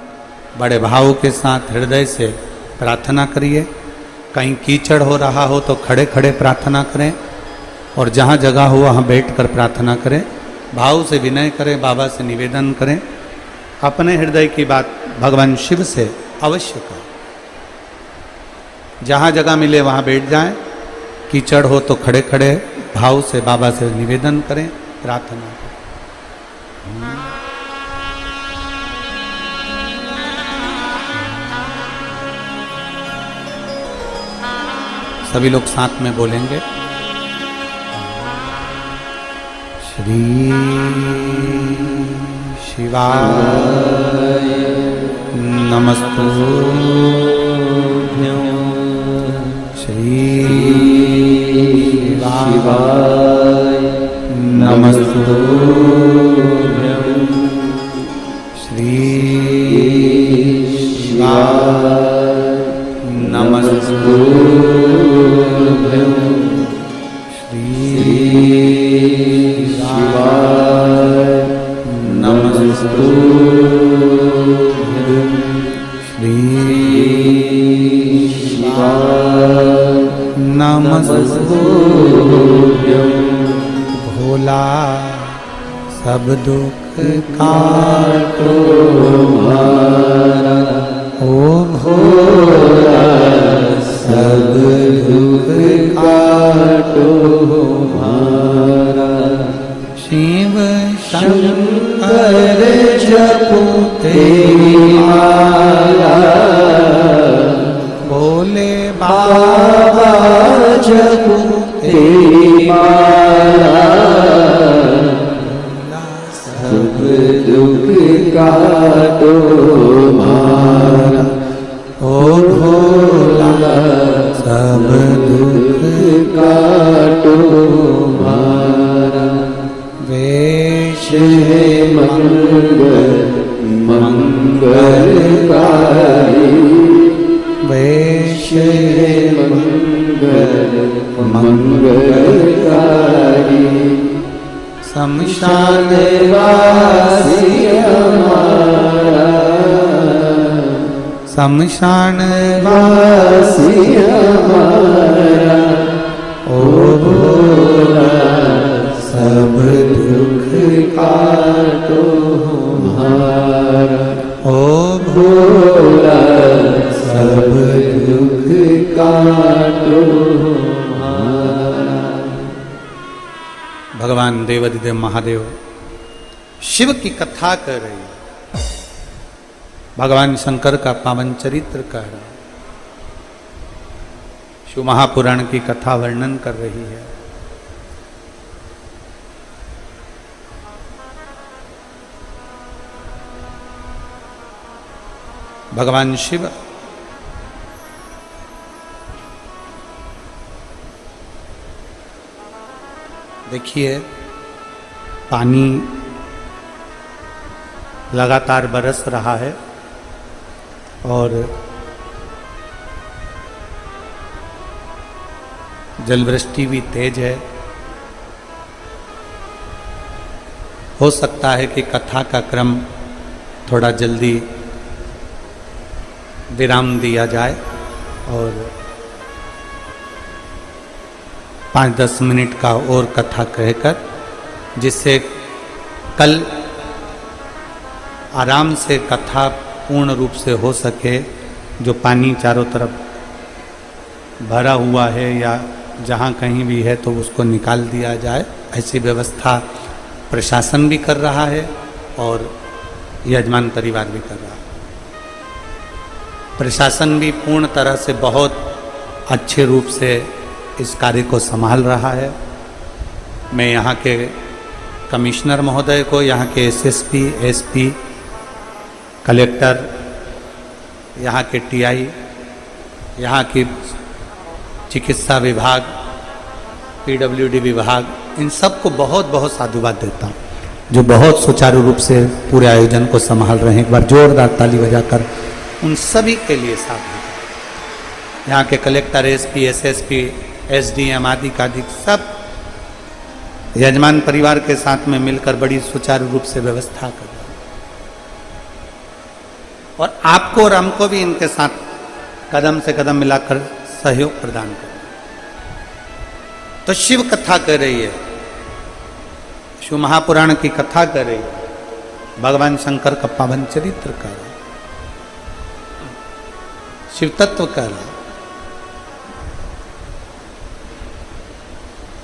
बड़े भाव के साथ हृदय से प्रार्थना करिए। कहीं कीचड़ हो रहा हो तो खड़े खड़े प्रार्थना करें, और जहाँ जगह हो वहाँ बैठकर प्रार्थना करें। भाव से विनय करें, बाबा से निवेदन करें। अपने हृदय की बात भगवान शिव से अवश्य करें। जहाँ जगह मिले वहाँ बैठ जाएं। कीचड़ हो तो खड़े खड़े भाव से बाबा से निवेदन करें, प्रार्थना करें। सभी लोग साथ में बोलेंगे। श्री शिवाय नमस्तुभ्यं। श्री शिवाय नमस्तुभ्यं। श्री शिवाय नमस्तुभ्यं। श्री शिवाय नमस्तुभ्यं। श्री शिवाय नमस्तुभ्यं। भोला सब दुख काटो हमारा, ओ भोला सब दुख काटो हमारा। शिव शंकर जपो तेरी माला, भोले बाबा जपो तेरी माला। सब दुख काटो हमारा, ओ भोला सब दुख काटो हमारा। वेश है मंगल मंगलकारी, वेश है मंगल मंगलकारी। शमशान वासी हमारा, शमशान वासी हमारा। ओ भोला सब दुख काटो हमारा, ओ भोला सब दुख काटो हमारा। भगवान देवाधिदेव महादेव शिव की कथा कर रही है, भगवान शंकर का पावन चरित्र कह रहा है, शिव महापुराण की कथा वर्णन कर रही है। भगवान शिव देखिए पानी लगातार बरस रहा है और जलवृष्टि भी तेज है। हो सकता है कि कथा का क्रम थोड़ा जल्दी विराम दिया जाए और 5-10 मिनट का और कथा कहकर, जिससे कल आराम से कथा पूर्ण रूप से हो सके। जो पानी चारों तरफ भरा हुआ है या जहाँ कहीं भी है तो उसको निकाल दिया जाए, ऐसी व्यवस्था प्रशासन भी कर रहा है और यजमान परिवार भी कर रहा है। प्रशासन भी पूर्ण तरह से बहुत अच्छे रूप से इस कार्य को संभाल रहा है। मैं यहाँ के कमिश्नर महोदय को, यहाँ के एसएसपी, एसपी, कलेक्टर, यहाँ के टीआई, यहाँ की चिकित्सा विभाग, पीडब्ल्यूडी विभाग, इन सबको बहुत बहुत साधुवाद देता हूँ, जो बहुत सुचारू रूप से पूरे आयोजन को संभाल रहे हैं। एक बार जोरदार ताली बजाकर उन सभी के लिए साधु। यहाँ के कलेक्टर, एसपी, एसएसपी, एसडीएम आदि का सब यजमान परिवार के साथ में मिलकर बड़ी सुचारू रूप से व्यवस्था कर रहे हैं और आपको और हमको भी इनके साथ कदम से कदम मिलाकर सहयोग प्रदान कर। तो शिव कथा कर रही है, शिव महापुराण की कथा कर रही है, भगवान शंकर का पावन चरित्र कर रहा है, शिव तत्व कर रहा है।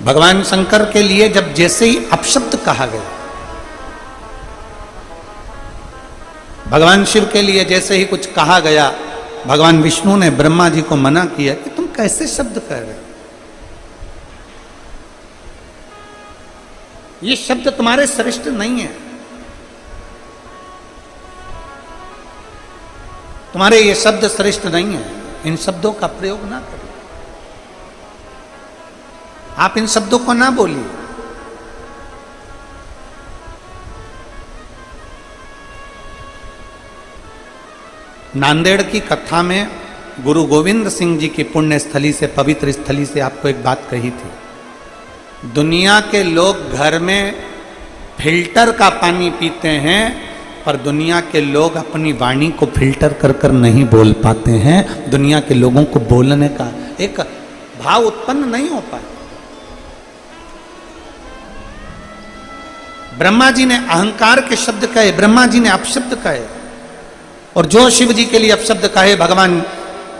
भगवान शंकर के लिए जब जैसे ही अपशब्द कहा गया, भगवान शिव के लिए जैसे ही कुछ कहा गया, भगवान विष्णु ने ब्रह्मा जी को मना किया कि तुम कैसे शब्द कह रहे हो? ये शब्द तुम्हारे श्रेष्ठ नहीं है, तुम्हारे ये शब्द श्रेष्ठ नहीं है, इन शब्दों का प्रयोग ना करिए, आप इन शब्दों को ना बोलिए। नांदेड़ की कथा में गुरु गोविंद सिंह जी की पुण्य स्थली से, पवित्र स्थली से आपको एक बात कही थी, दुनिया के लोग घर में फिल्टर का पानी पीते हैं, पर दुनिया के लोग अपनी वाणी को फिल्टर कर कर नहीं बोल पाते हैं। दुनिया के लोगों को बोलने का एक भाव उत्पन्न नहीं हो पाया। ब्रह्मा जी ने अहंकार के शब्द कहे, ब्रह्मा जी ने अपशब्द कहे, और जो शिव जी के लिए अपशब्द कहे भगवान,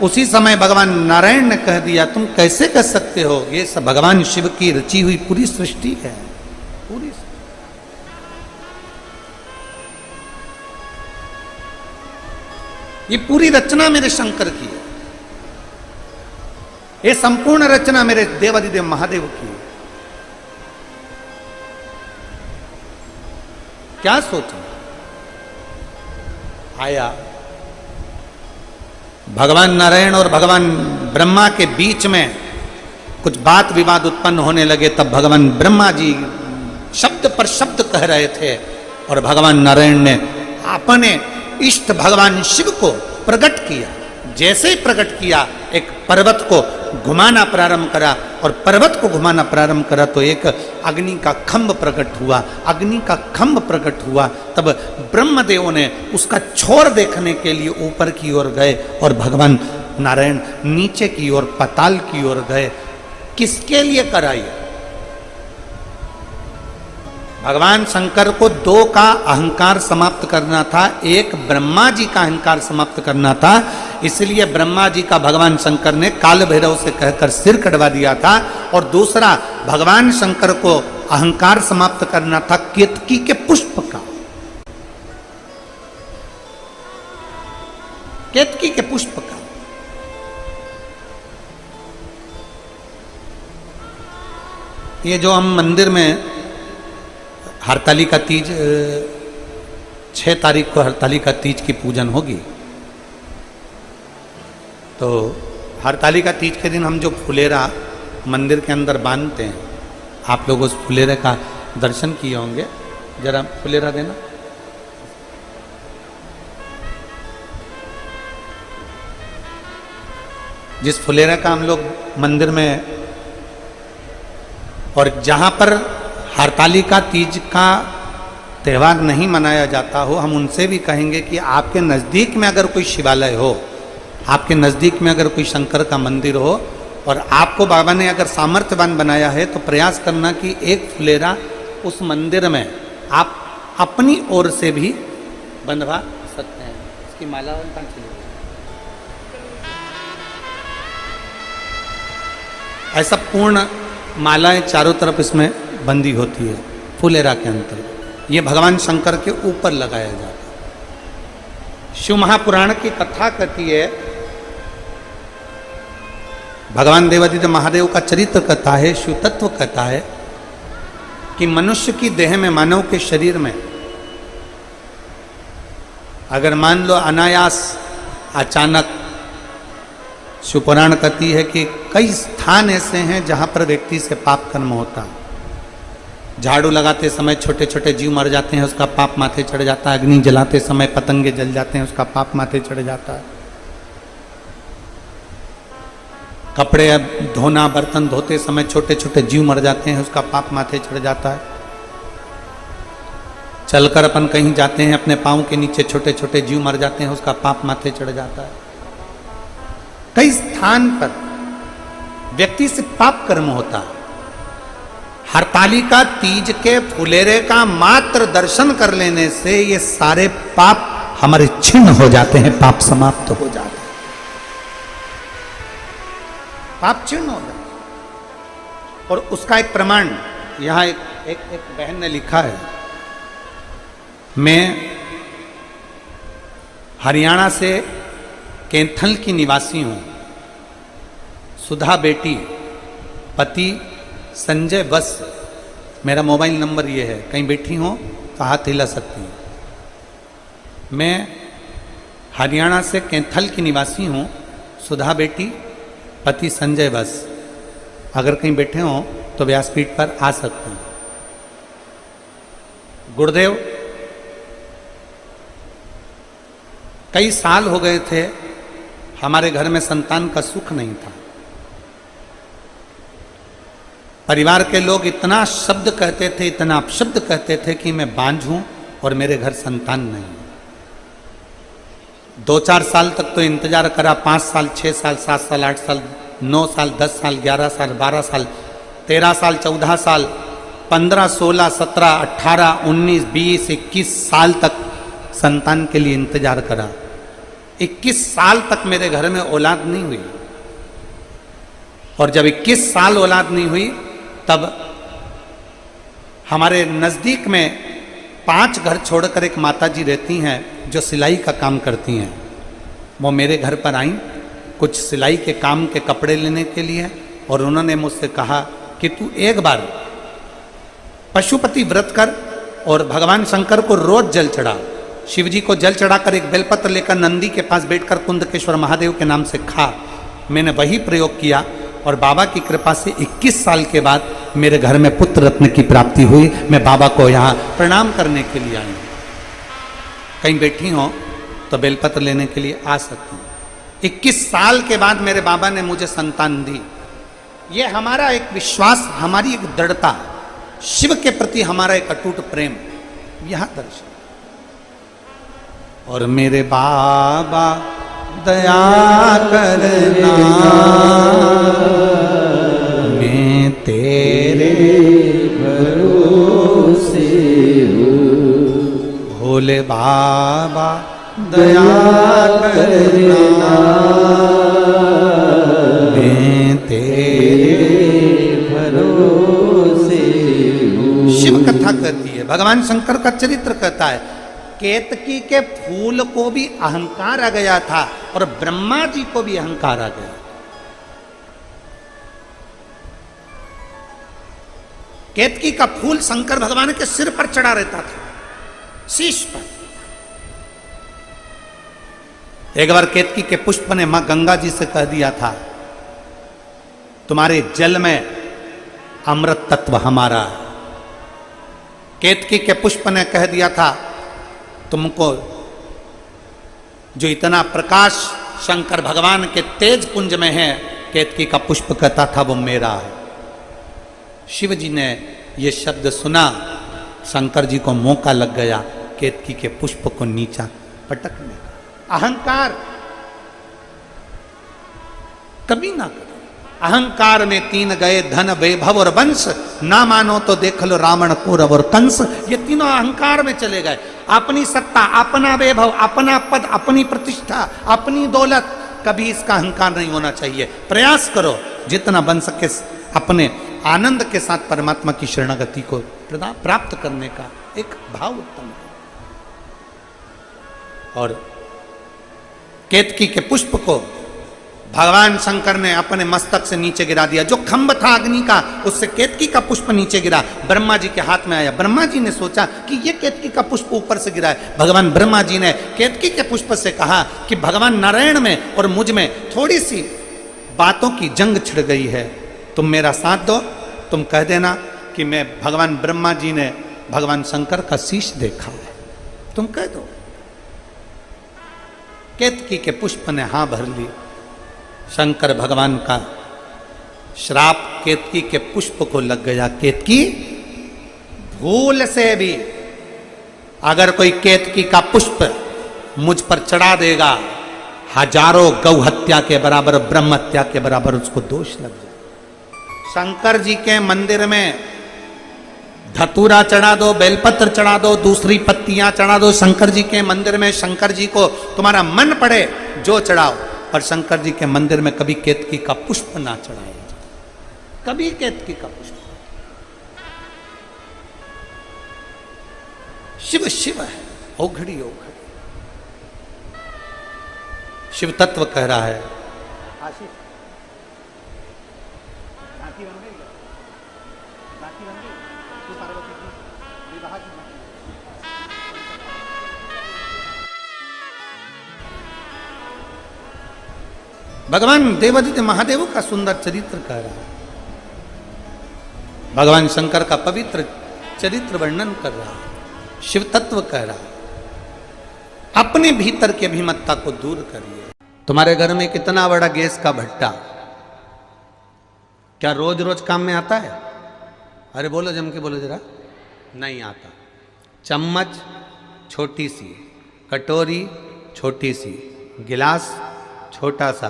उसी समय भगवान नारायण ने कह दिया तुम कैसे कह सकते हो, ये सब भगवान शिव की रची हुई पूरी सृष्टि है, पूरी। ये पूरी रचना मेरे शंकर की है, ये संपूर्ण रचना मेरे देवादिदेव महादेव की है। क्या सोचा? आया भगवान नारायण और भगवान ब्रह्मा के बीच में कुछ बात विवाद उत्पन्न होने लगे, तब भगवान ब्रह्मा जी शब्द पर शब्द कह रहे थे और भगवान नारायण ने अपने इष्ट भगवान शिव को प्रकट किया। जैसे ही प्रकट किया, एक पर्वत को घुमाना प्रारंभ करा, और पर्वत को घुमाना प्रारंभ करा तो एक अग्नि का खंभ प्रकट हुआ। अग्नि का खंभ प्रकट हुआ, तब ब्रह्मदेव ने उसका छोर देखने के लिए ऊपर की ओर गए और भगवान नारायण नीचे की ओर पाताल की ओर गए। किसके लिए कराई? भगवान शंकर को दो का अहंकार समाप्त करना था, एक ब्रह्मा जी का अहंकार समाप्त करना था, इसलिए ब्रह्मा जी का भगवान शंकर ने काल भैरव से कहकर सिर कटवा दिया था, और दूसरा भगवान शंकर को अहंकार समाप्त करना था केतकी के पुष्प का, केतकी के पुष्प का। ये जो हम मंदिर में हरतालिका तीज 6 तारीख को हरतालिका तीज की पूजन होगी, तो हरतालिका तीज के दिन हम जो फुलेरा मंदिर के अंदर बांधते हैं, आप लोग उस फुलेरे का दर्शन किए होंगे। जरा फुलेरा देना। जिस फुलेरा का हम लोग मंदिर में, और जहां पर हरतालिका तीज का त्यौहार नहीं मनाया जाता हो, हम उनसे भी कहेंगे कि आपके नज़दीक में अगर कोई शिवालय हो, आपके नज़दीक में अगर कोई शंकर का मंदिर हो, और आपको बाबा ने अगर सामर्थ्यवान बनाया है, तो प्रयास करना कि एक फुलेरा उस मंदिर में आप अपनी ओर से भी बंधवा सकते हैं। इसकी माला कहाँ चली? ऐसा पूर्ण मालाएं चारों तरफ इसमें बंदी होती है फुलेरा के अंतर्गत। ये भगवान शंकर के ऊपर लगाया जाता है। शिव महापुराण की कथा कहती है, भगवान देवादिदेव महादेव का चरित्र कथा है, शिव तत्व कथा है कि मनुष्य की देह में, मानव के शरीर में अगर मान लो अनायास अचानक, शिव पुराण कहती है कि कई स्थान ऐसे हैं जहां पर व्यक्ति से पाप कर्म होता है। झाड़ू लगाते समय छोटे छोटे जीव मर जाते हैं, उसका पाप माथे चढ़ जाता है। अग्नि जलाते समय पतंगे जल जाते हैं, उसका पाप माथे चढ़ जाता है। कपड़े धोना, बर्तन धोते समय छोटे छोटे जीव मर जाते हैं, उसका पाप माथे चढ़ जाता है। चलकर अपन कहीं जाते हैं, अपने पाँव के नीचे छोटे छोटे जीव मर जाते हैं, उसका पाप माथे चढ़ जाता है। कई स्थान पर व्यक्ति से पाप कर्म होता है। हरतालिका तीज के फुलेरे का मात्र दर्शन कर लेने से ये सारे पाप हमारे छिन्न हो जाते हैं, पाप समाप्त हो जाते हैं, पाप छिन्न हो जाते हैं। और उसका एक प्रमाण यहां एक बहन ने लिखा है। मैं हरियाणा से कैथल की निवासी हूं। सुधा बेटी, पति संजय वस। मेरा मोबाइल नंबर ये है, कहीं बैठी हो तो हाथ हिला सकती हैं। मैं हरियाणा से कैथल की निवासी हूँ। सुधा बेटी, पति संजय वस। अगर कहीं बैठे हो तो व्यासपीठ पर आ सकते हैं। गुरुदेव, कई साल हो गए थे, हमारे घर में संतान का सुख नहीं था। परिवार के लोग इतना शब्द कहते थे, इतना अपशब्द कहते थे कि मैं बांझ हूं और मेरे घर संतान नहीं। 2-4 साल तक तो इंतजार करा, 5 साल, 6 साल, 7 साल, 8 साल, 9 साल, 10 साल, 11 साल, 12 साल, 13 साल, 14 साल, 15, 16, 17, 18, 19, 20, 21 साल तक संतान के लिए इंतजार करा। 21 साल तक मेरे घर में औलाद नहीं हुई। और जब 21 साल औलाद नहीं हुई, तब हमारे नज़दीक में 5 घर छोड़कर एक माताजी रहती हैं जो सिलाई का काम करती हैं। वो मेरे घर पर आई कुछ सिलाई के काम के कपड़े लेने के लिए, और उन्होंने मुझसे कहा कि तू एक बार पशुपति व्रत कर और भगवान शंकर को रोज जल चढ़ा। शिव जी को जल चढ़ाकर एक बेलपत्र लेकर नंदी के पास बैठकर कुंदकेश्वर महादेव के नाम से खा। मैंने वही प्रयोग किया और बाबा की कृपा से 21 साल के बाद मेरे घर में पुत्र रत्न की प्राप्ति हुई। मैं बाबा को यहाँ प्रणाम करने के लिए आई। कहीं बैठी हो तो बेलपत्र लेने के लिए आ सकती हूँ। 21 साल के बाद मेरे बाबा ने मुझे संतान दी। ये हमारा एक विश्वास, हमारी एक दृढ़ता, शिव के प्रति हमारा एक अटूट प्रेम यह दर्शन। और मेरे बाबा दया करना, मैं तेरे भरोसे हूँ। भोले बाबा दया करना, मैं तेरे भरोसे हूँ। शिव कथा कहती है, भगवान शंकर का चरित्र कहता है। केतकी के फूल को भी अहंकार आ गया था और ब्रह्मा जी को भी अहंकार आ गया। केतकी का फूल शंकर भगवान के सिर पर चढ़ा रहता था, शीश पर। एक बार केतकी के पुष्प ने मां गंगा जी से कह दिया था, तुम्हारे जल में अमृत तत्व हमारा है। केतकी के पुष्प ने कह दिया था, तुमको जो इतना प्रकाश शंकर भगवान के तेज पुंज में है, केतकी का पुष्प कहता था वो मेरा है। शिव जी ने ये शब्द सुना, शंकर जी को मौका लग गया केतकी के पुष्प को नीचा पटकने का। अहंकार कभी ना करो। अहंकार में 3 गए, धन, वैभव और वंश। ना मानो तो देख लो रावण, कौरव और कंस। ये तीनों अहंकार में चले गए। अपनी सत्ता, अपना वैभव, अपना पद, अपनी प्रतिष्ठा, अपनी दौलत, कभी इसका अहंकार नहीं होना चाहिए। प्रयास करो जितना बन सके अपने आनंद के साथ परमात्मा की शरणागति को प्राप्त करने का एक भाव उत्तम है। और केतकी के पुष्प को भगवान शंकर ने अपने मस्तक से नीचे गिरा दिया। जो खंभ था अग्नि का, उससे केतकी का पुष्प नीचे गिरा, ब्रह्मा जी के हाथ में आया। ब्रह्मा जी ने सोचा कि ये केतकी का पुष्प ऊपर से गिरा है। भगवान ब्रह्मा जी ने केतकी के पुष्प से कहा कि भगवान नारायण में और मुझ में थोड़ी सी बातों की जंग छिड़ गई है, तुम मेरा साथ दो। तुम कह देना कि मैं भगवान ब्रह्मा जी ने भगवान शंकर का शीश देखा है, तुम कह दो। केतकी के पुष्प ने हाँ भर ली। शंकर भगवान का श्राप केतकी के पुष्प को लग गया। केतकी, भूल से भी अगर कोई केतकी का पुष्प मुझ पर चढ़ा देगा, हजारों गौ हत्या के बराबर, ब्रह्म हत्या के बराबर उसको दोष लग जाए। शंकर जी के मंदिर में धतूरा चढ़ा दो, बेलपत्र चढ़ा दो, दूसरी पत्तियां चढ़ा दो। शंकर जी के मंदिर में शंकर जी को तुम्हारा मन पड़े जो चढ़ाओ, और शंकर जी के मंदिर में कभी केतकी का पुष्प ना चढ़ाया जाए, कभी केतकी का पुष्प। शिव शिव है, ओघड़ी ओघड़ी। शिव तत्व कह रहा है। राखी बन गई, राखी बन गई तो पार्वती की विवाह की। भगवान देवादित्य महादेव का सुंदर चरित्र कह रहा है, भगवान शंकर का पवित्र चरित्र वर्णन कर रहा है, शिव तत्व कह रहा है। अपने भीतर की अभिमत्ता को दूर करिए। तुम्हारे घर में कितना बड़ा गैस का भट्टा, क्या रोज रोज काम में आता है? अरे बोलो, जम के बोलो जरा। नहीं आता। चम्मच छोटी सी, कटोरी छोटी सी, गिलास छोटा सा,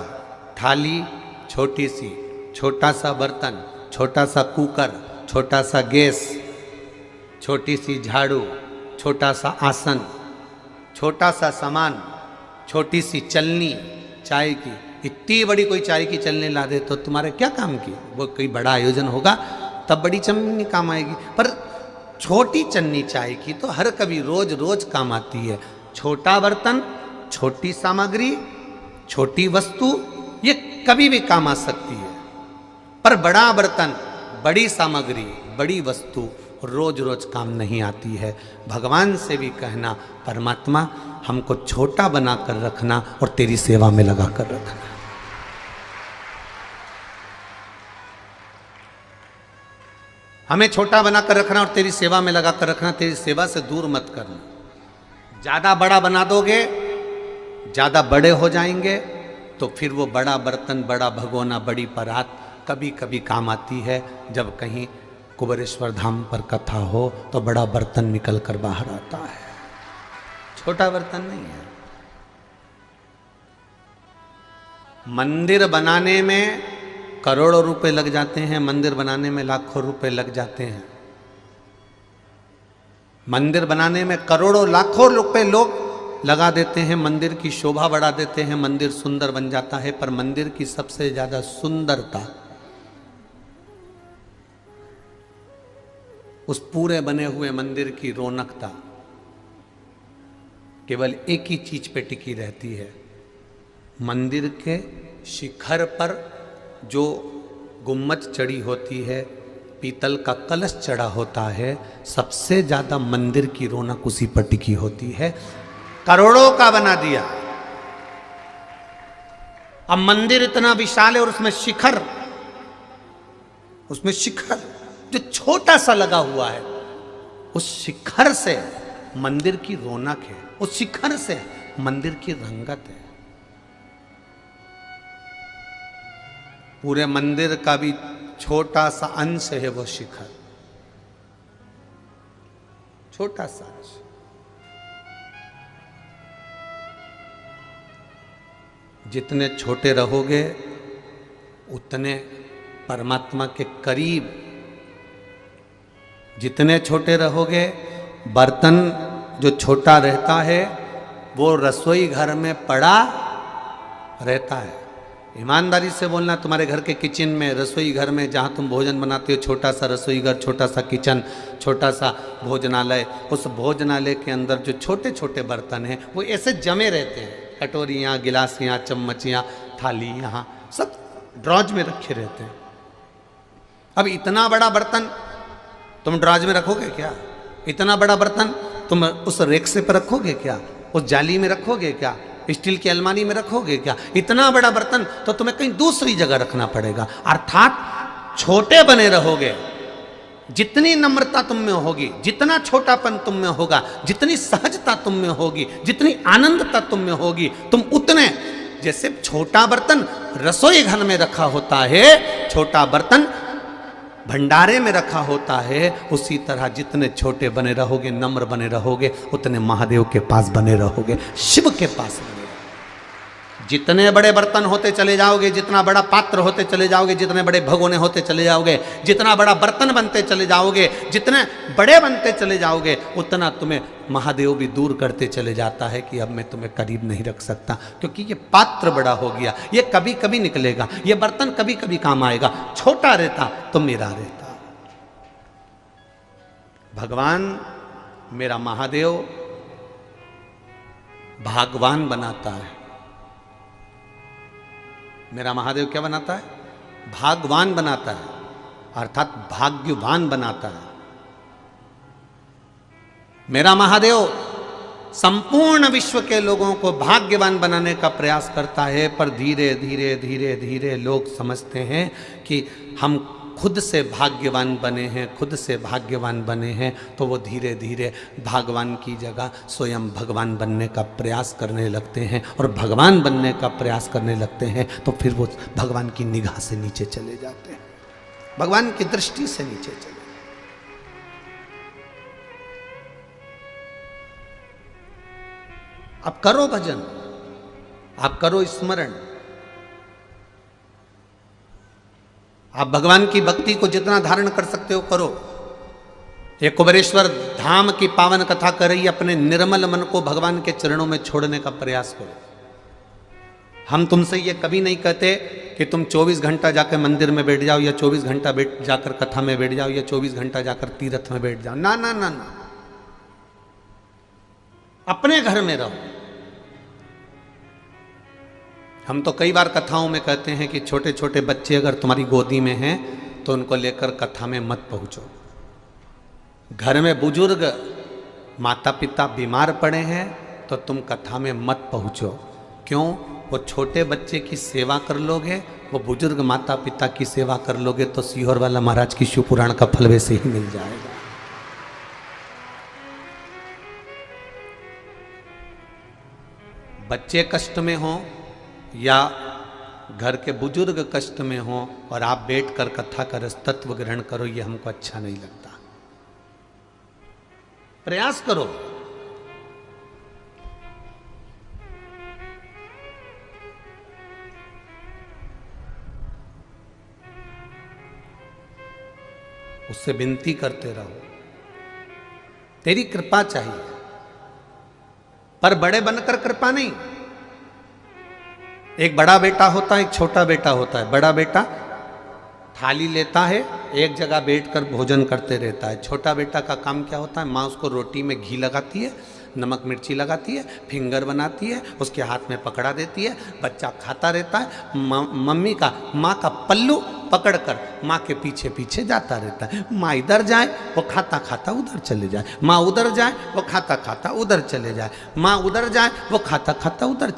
थाली छोटी सी, छोटा सा बर्तन, छोटा सा कुकर, छोटा सा गैस, छोटी सी झाड़ू, छोटा सा आसन, छोटा सा सामान, छोटी सी चलनी चाय की। इतनी बड़ी कोई चाय की चलनी ला दे तो तुम्हारे क्या काम की? वो कोई बड़ा आयोजन होगा तब बड़ी चलनी काम आएगी, पर छोटी चन्नी चाय की तो हर कभी रोज रोज काम आती है। छोटा बर्तन, छोटी सामग्री, छोटी वस्तु, ये कभी भी काम आ सकती है, पर बड़ा बर्तन, बड़ी सामग्री, बड़ी वस्तु रोज रोज काम नहीं आती है। भगवान से भी कहना, परमात्मा हमको छोटा बना कर रखना और तेरी सेवा में लगा कर रखना। हमें छोटा बना कर रखना और तेरी सेवा में लगा कर रखना, तेरी सेवा से दूर मत करना। ज्यादा बड़ा बना दोगे, ज्यादा बड़े हो जाएंगे तो फिर वो बड़ा बर्तन, बड़ा भगोना, बड़ी परात कभी कभी काम आती है। जब कहीं कुबेरेश्वर धाम पर कथा हो तो बड़ा बर्तन निकल कर बाहर आता है, छोटा बर्तन नहीं है। मंदिर बनाने में करोड़ों रुपए लग जाते हैं, मंदिर बनाने में लाखों रुपए लग जाते हैं। मंदिर बनाने में करोड़ों लाखों रुपए लोग लगा देते हैं, मंदिर की शोभा बढ़ा देते हैं, मंदिर सुंदर बन जाता है। पर मंदिर की सबसे ज्यादा सुंदरता उस पूरे बने हुए मंदिर की रौनकता केवल एक ही चीज पे टिकी रहती है। मंदिर के शिखर पर जो गुम्मत चढ़ी होती है, पीतल का कलश चढ़ा होता है, सबसे ज्यादा मंदिर की रौनक उसी पर टिकी होती है। करोड़ों का बना दिया, अब मंदिर इतना विशाल है और उसमें शिखर जो छोटा सा लगा हुआ है, उस शिखर से मंदिर की रौनक है, उस शिखर से मंदिर की रंगत है। पूरे मंदिर का भी छोटा सा अंश है वो शिखर, छोटा सा अंश। जितने छोटे रहोगे उतने परमात्मा के करीब, जितने छोटे रहोगे, बर्तन जो छोटा रहता है वो रसोई घर में पड़ा रहता है। ईमानदारी से बोलना, तुम्हारे घर के किचन में, रसोई घर में जहाँ तुम भोजन बनाते हो, छोटा सा रसोई घर, छोटा सा किचन, छोटा सा भोजनालय, उस भोजनालय के अंदर जो छोटे छोटे बर्तन हैं वो ऐसे जमे रहते हैं। कटोरियाँ, गिलासियाँ, चम्मचियाँ, थाली यहाँ सब ड्रॉज में रखे रहते हैं। अब इतना बड़ा बर्तन तुम ड्रॉज में रखोगे क्या? इतना बड़ा बर्तन तुम उस रेक्से पर रखोगे क्या? उस जाली में रखोगे क्या? स्टील की अलमारी में रखोगे क्या? इतना बड़ा बर्तन तो तुम्हें कहीं दूसरी जगह रखना पड़ेगा। अर्थात छोटे बने रहोगे, जितनी नम्रता तुम में होगी, जितना छोटापन तुम में होगा, जितनी सहजता तुम में होगी, जितनी आनंदता तुम में होगी, तुम उतने, जैसे छोटा बर्तन रसोई घर में रखा होता है, छोटा बर्तन भंडारे में रखा होता है, उसी तरह जितने छोटे बने रहोगे, नम्र बने रहोगे, उतने महादेव के पास बने रहोगे, शिव के पास बने रहोगे। जितने बड़े बर्तन होते चले जाओगे, जितना बड़ा पात्र होते चले जाओगे, जितने बड़े भगोने होते चले जाओगे, जितना बड़ा बर्तन बनते चले जाओगे, जितने बड़े बनते चले जाओगे, उतना तुम्हें महादेव भी दूर करते चले जाता है कि अब मैं तुम्हें करीब नहीं रख सकता, क्योंकि ये पात्र बड़ा हो गया, ये कभी कभी निकलेगा, ये बर्तन कभी कभी काम आएगा। छोटा रहता तो मेरा रहता। भगवान मेरा महादेव भागवान बनाता है। मेरा महादेव क्या बनाता है? भागवान बनाता है। अर्थात भाग्यवान बनाता है। मेरा महादेव संपूर्ण विश्व के लोगों को भाग्यवान बनाने का प्रयास करता है, पर धीरे धीरे धीरे धीरे लोग समझते हैं कि हम खुद से भाग्यवान बने हैं, खुद से भाग्यवान बने हैं, तो वो धीरे धीरे भगवान की जगह स्वयं भगवान बनने का प्रयास करने लगते हैं, और भगवान बनने का प्रयास करने लगते हैं तो फिर वो भगवान की निगाह से नीचे चले जाते हैं, भगवान की दृष्टि से नीचे चले। आप करो भजन, आप करो स्मरण, आप भगवान की भक्ति को जितना धारण कर सकते हो करो। ये कुबेरेश्वर धाम की पावन कथा कर रही, अपने निर्मल मन को भगवान के चरणों में छोड़ने का प्रयास करो। हम तुमसे ये कभी नहीं कहते कि तुम 24 घंटा जाकर मंदिर में बैठ जाओ, या 24 घंटा जाकर कथा में बैठ जाओ, या 24 घंटा जाकर तीर्थ में बैठ जाओ। ना ना ना ना, अपने घर में रहो। हम तो कई बार कथाओं में कहते हैं कि छोटे छोटे बच्चे अगर तुम्हारी गोदी में हैं तो उनको लेकर कथा में मत पहुंचो। घर में बुजुर्ग माता पिता बीमार पड़े हैं तो तुम कथा में मत पहुंचो। क्यों? वो छोटे बच्चे की सेवा कर लोगे, वो बुजुर्ग माता पिता की सेवा कर लोगे तो सीहोर वाला महाराज की शिव पुराण का फल वैसे ही मिल जाएगा। बच्चे कष्ट में हो या घर के बुजुर्ग कष्ट में हो और आप बैठकर कथा का रस तत्व ग्रहण करो, ये हमको अच्छा नहीं लगता। प्रयास करो। उससे विनती करते रहो, तेरी कृपा चाहिए, पर बड़े बनकर कृपा नहीं। एक बड़ा बेटा होता है, एक छोटा बेटा होता है। बड़ा बेटा थाली लेता है, एक जगह बैठकर भोजन करते रहता है। छोटा बेटा का काम क्या होता है? माँ उसको रोटी में घी लगाती है, नमक मिर्ची लगाती है, फिंगर बनाती है, उसके हाथ में पकड़ा देती है, बच्चा खाता रहता है। माँ का पल्लू पकड़कर माँ के पीछे पीछे जाता रहता है। माँ इधर जाए वो खाता खाता उधर चले जाए, माँ उधर जाए वो खाता खाता उधर चले जाए, माँ उधर जाए वो खाता खाता उधर